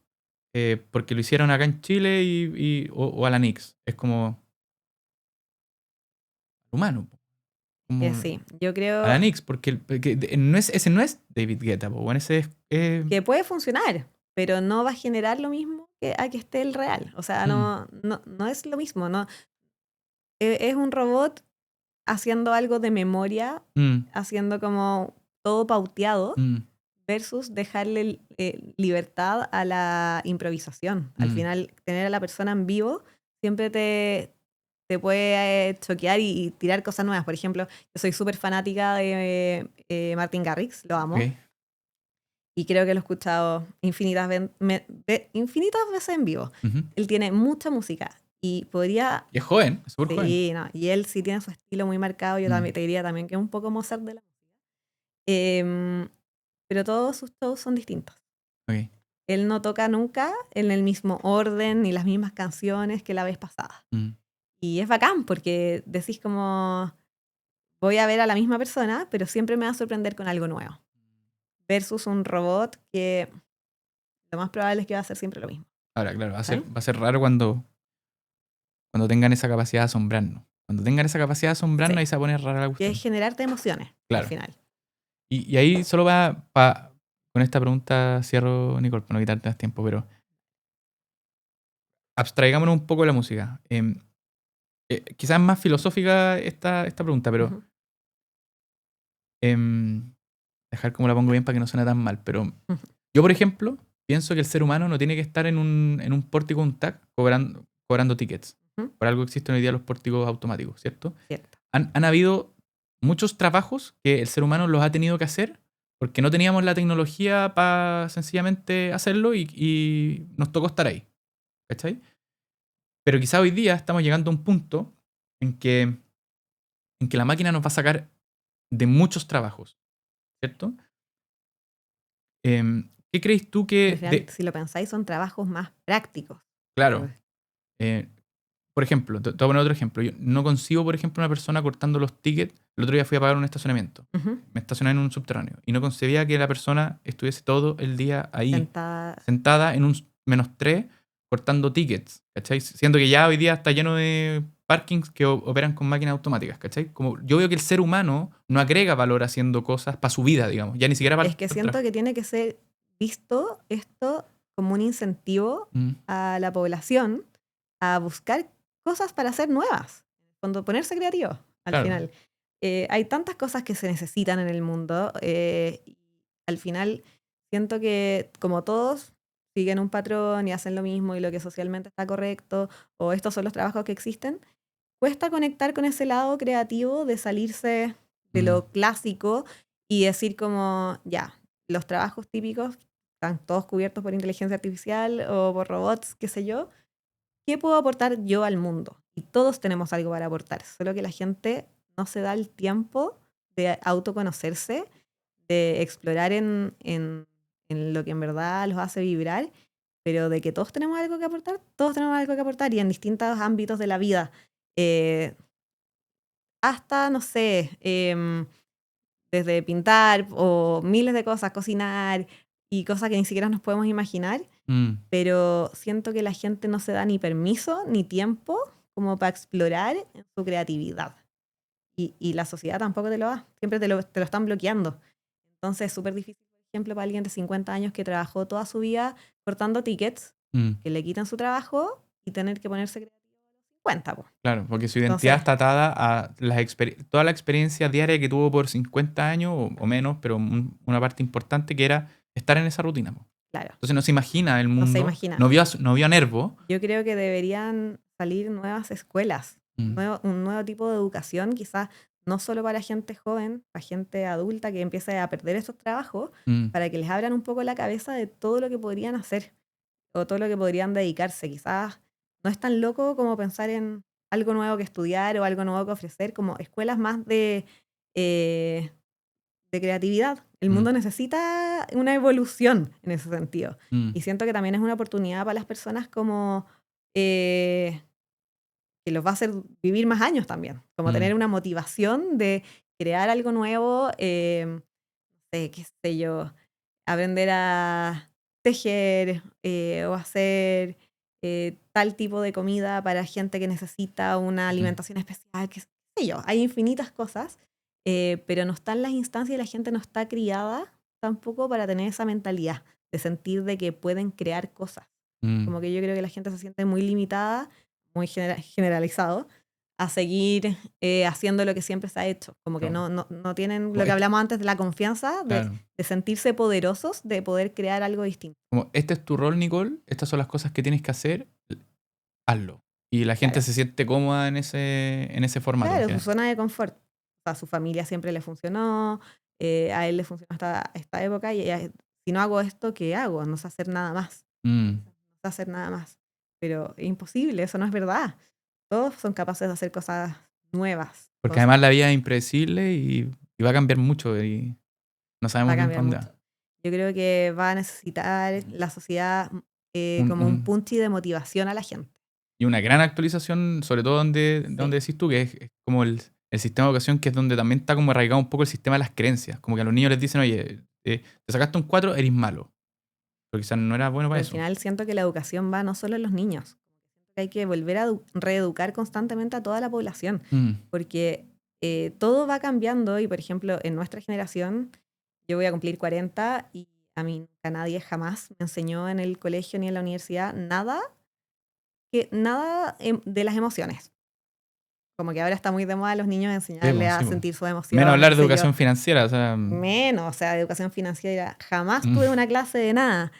porque lo hicieron acá en Chile, o a la Nix. Es como humano. Como Sí, yo creo a la Nix, porque ese no es David Guetta, bueno, ese es... que puede funcionar, pero no va a generar lo mismo que a que esté el real. O sea, no es lo mismo. No, es un robot haciendo algo de memoria, haciendo como todo pauteado, versus dejarle libertad a la improvisación. Al final, tener a la persona en vivo siempre te puede choquear y tirar cosas nuevas. Por ejemplo, yo soy súper fanática de Martin Garrix, lo amo. Okay. Y creo que lo he escuchado infinitas veces en vivo. Uh-huh. Él tiene mucha música y podría... Y es joven, es súper joven. Sí, no, y él sí tiene su estilo muy marcado. Yo también te diría también que es un poco Mozart de la música. Pero todos sus shows son distintos. Okay. Él no toca nunca en el mismo orden ni las mismas canciones que la vez pasada. Y es bacán porque decís como, voy a ver a la misma persona, pero siempre me va a sorprender con algo nuevo. Versus un robot que lo más probable es que va a hacer siempre lo mismo. Ahora, claro, va a ser raro cuando tengan esa capacidad de asombrarnos. Cuando tengan esa capacidad de asombrarnos, ahí se va a poner rara la cuestión. Que es generarte emociones, claro. al final. Y ahí solo con esta pregunta cierro, Nicole, para no quitarte más tiempo, pero abstraigámonos un poco de la música. Quizás más filosófica esta pregunta, pero dejar como la pongo bien para que no suene tan mal. Pero yo, por ejemplo, pienso que el ser humano no tiene que estar en un pórtico, un tag, cobrando tickets. Por algo existen hoy día los pórticos automáticos, ¿cierto? Cierto. Han habido muchos trabajos que el ser humano los ha tenido que hacer porque no teníamos la tecnología para sencillamente hacerlo y nos tocó estar ahí. ¿Cachai? Pero quizá hoy día estamos llegando a un punto en que la máquina nos va a sacar de muchos trabajos, ¿cierto? ¿Qué crees tú que... si lo pensáis, son trabajos más prácticos. Claro. Por ejemplo, te voy a poner otro ejemplo. Yo no concibo, por ejemplo, una persona cortando los tickets. El otro día fui a pagar un estacionamiento. Me estacioné en un subterráneo. Y no concebía que la persona estuviese todo el día ahí, sentada en un -3, cortando tickets, ¿cachai? Siendo que ya hoy día está lleno de parkings que operan con máquinas automáticas, ¿cachai? Como yo veo que el ser humano no agrega valor haciendo cosas para su vida, digamos. Ya ni siquiera para... Es que siento que tiene que ser visto esto como un incentivo a la población a buscar cosas para hacer nuevas, cuando ponerse creativo al final. Hay tantas cosas que se necesitan en el mundo. Al final siento que como todos siguen un patrón y hacen lo mismo y lo que socialmente está correcto, o estos son los trabajos que existen, cuesta conectar con ese lado creativo de salirse de lo clásico y decir como, ya, los trabajos típicos están todos cubiertos por inteligencia artificial o por robots, qué sé yo. ¿Qué puedo aportar yo al mundo? Y todos tenemos algo para aportar, solo que la gente no se da el tiempo de autoconocerse, de explorar en lo que en verdad los hace vibrar, pero de que todos tenemos algo que aportar, todos tenemos algo que aportar y en distintos ámbitos de la vida. Hasta, no sé, desde pintar o miles de cosas, cocinar y cosas que ni siquiera nos podemos imaginar. Pero siento que la gente no se da ni permiso ni tiempo como para explorar en su creatividad. Y la sociedad tampoco te lo da, siempre te lo están bloqueando. Entonces es súper difícil, por ejemplo, para alguien de 50 años que trabajó toda su vida cortando tickets, que le quitan su trabajo y tener que ponerse creativo a los 50. Po. Claro, porque su identidad está atada a toda la experiencia diaria que tuvo por 50 años o menos, pero una parte importante que era estar en esa rutina. Po. Claro. Entonces no se imagina el mundo. No se imagina. No vio a Nervo. Yo creo que deberían salir nuevas escuelas, un nuevo tipo de educación, quizás no solo para gente joven, para gente adulta que empiece a perder esos trabajos, para que les abran un poco la cabeza de todo lo que podrían hacer o todo lo que podrían dedicarse. Quizás no es tan loco como pensar en algo nuevo que estudiar o algo nuevo que ofrecer, como escuelas más de creatividad. El mundo necesita una evolución en ese sentido. Y siento que también es una oportunidad para las personas como que los va a hacer vivir más años también. Como tener una motivación de crear algo nuevo, qué sé yo, aprender a tejer o hacer tal tipo de comida para gente que necesita una alimentación especial, qué sé yo. Hay infinitas cosas. Pero no están las instancias y la gente no está criada tampoco para tener esa mentalidad de sentir de que pueden crear cosas. Como que yo creo que la gente se siente muy limitada, muy generalizado, a seguir haciendo lo que siempre se ha hecho. Como que no tienen lo que hablamos antes de la confianza, de sentirse poderosos, de poder crear algo distinto. Como, este es tu rol, Nicole, estas son las cosas que tienes que hacer, hazlo. Y la gente se siente cómoda en ese formato. Claro, su zona de confort. O sea, su familia siempre le funcionó, a él le funcionó hasta esta época, y si no hago esto, ¿qué hago? No sé hacer nada más. No sé hacer nada más. Pero es imposible, eso no es verdad. Todos son capaces de hacer cosas nuevas. Porque además la vida es impredecible y va a cambiar mucho y no sabemos bien para dónde va. Yo creo que va a necesitar la sociedad como un punchi de motivación a la gente. Y una gran actualización, sobre todo donde decís tú, que es como el sistema de educación, que es donde también está como arraigado un poco el sistema de las creencias. Como que a los niños les dicen, oye, te sacaste un 4, eres malo. Pero quizás no era bueno para eso. Al final siento que la educación va no solo en los niños. Hay que volver a reeducar constantemente a toda la población. Porque todo va cambiando y, por ejemplo, en nuestra generación, yo voy a cumplir 40 y a mí nunca nadie jamás me enseñó en el colegio ni en la universidad nada de las emociones. Como que ahora está muy de moda a los niños enseñarles a sentir sus emociones. Menos hablar de educación financiera. Menos, o sea, de educación financiera. Jamás tuve una clase de nada.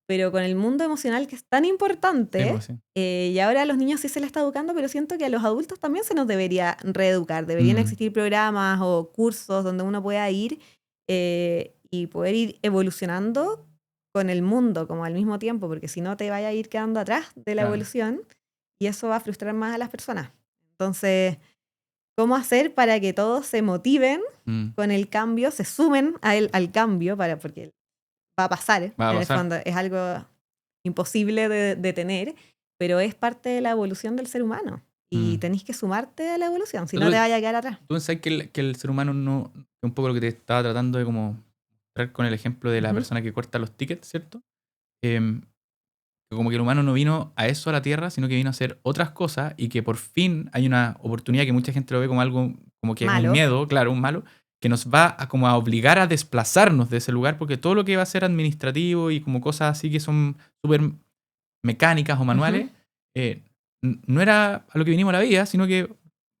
Pero con el mundo emocional, que es tan importante, y ahora a los niños sí se les está educando, pero siento que a los adultos también se nos debería reeducar. Deberían existir programas o cursos donde uno pueda ir y poder ir evolucionando con el mundo como al mismo tiempo, porque si no te vaya a ir quedando atrás de la evolución y eso va a frustrar más a las personas. Entonces, ¿cómo hacer para que todos se motiven con el cambio, se sumen al cambio, porque va a pasar, en el fondo es algo imposible de detener, pero es parte de la evolución del ser humano y tenés que sumarte a la evolución, si no te vaya a quedar atrás. ¿Tú pensás que el ser humano no, un poco lo que te estaba tratando de como mostrar con el ejemplo de la persona que corta los tickets, ¿cierto? Como que el humano no vino a eso, a la Tierra, sino que vino a hacer otras cosas y que por fin hay una oportunidad que mucha gente lo ve como algo, como que es un miedo, claro, un malo, que nos va a como a obligar a desplazarnos de ese lugar, porque todo lo que va a ser administrativo y como cosas así que son súper mecánicas o manuales, no era a lo que vinimos a la vida, sino que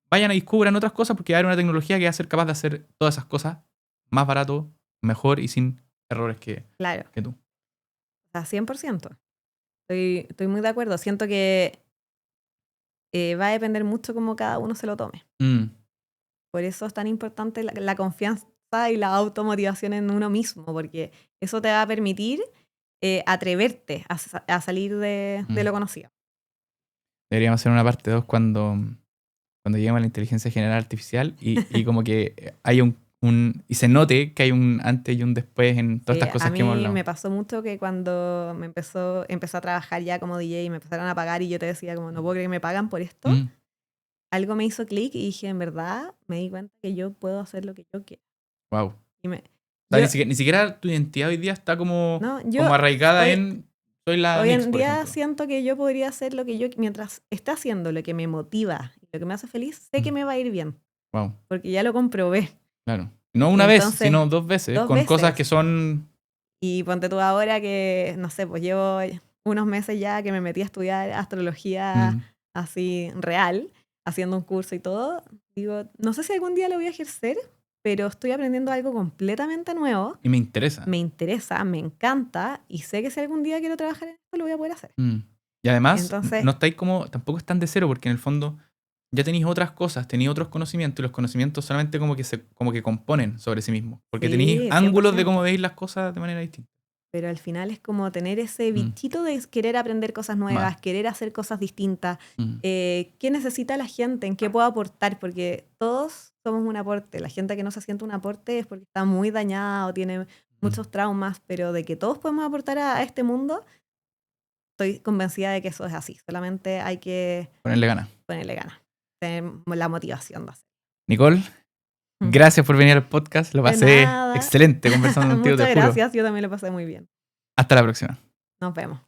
vayan y descubran otras cosas, porque va a haber una tecnología que va a ser capaz de hacer todas esas cosas más barato, mejor y sin errores que tú. O sea, 100%. Estoy muy de acuerdo. Siento que va a depender mucho cómo cada uno se lo tome. Por eso es tan importante la confianza y la automotivación en uno mismo, porque eso te va a permitir atreverte a salir de lo conocido. Deberíamos hacer una parte 2 cuando lleguemos a la inteligencia general artificial y como que hay y se note que hay un antes y un después en todas estas cosas que hemos hablado. A mí me pasó mucho que cuando empezó a trabajar ya como DJ y me empezaron a pagar y yo te decía como, no puedo creer que me pagan por esto, algo me hizo clic y dije, en verdad, me di cuenta que yo puedo hacer lo que yo quiero. Wow. Ni siquiera tu identidad hoy día está como arraigada en soy la Hoy Nix, en por día ejemplo. siento que yo podría hacer lo que yo, mientras esté haciendo lo que me motiva y lo que me hace feliz, sé que me va a ir bien. Wow. Porque ya lo comprobé. Claro. No una vez, sino 2 veces, con cosas que son... Y ponte tú ahora que, no sé, pues llevo unos meses ya que me metí a estudiar astrología así real, haciendo un curso y todo. Digo, no sé si algún día lo voy a ejercer, pero estoy aprendiendo algo completamente nuevo. Y me interesa. Me interesa, me encanta y sé que si algún día quiero trabajar en esto lo voy a poder hacer. Y además, no estáis como, tampoco están de cero, porque en el fondo ya tenéis otras cosas, tenéis otros conocimientos y los conocimientos solamente como que componen sobre sí mismos. Porque tenéis ángulos de cómo veis las cosas de manera distinta. Pero al final es como tener ese bichito de querer aprender cosas nuevas, querer hacer cosas distintas. ¿Qué necesita la gente? ¿En qué puedo aportar? Porque todos somos un aporte. La gente que no se siente un aporte es porque está muy dañada o tiene muchos traumas, pero de que todos podemos aportar a este mundo, estoy convencida de que eso es así. Solamente hay que ponerle ganas. Tener la motivación de hacerlo. Nicole, gracias por venir al podcast. Lo pasé excelente conversando contigo. Muchas gracias, yo también lo pasé muy bien. Hasta la próxima. Nos vemos.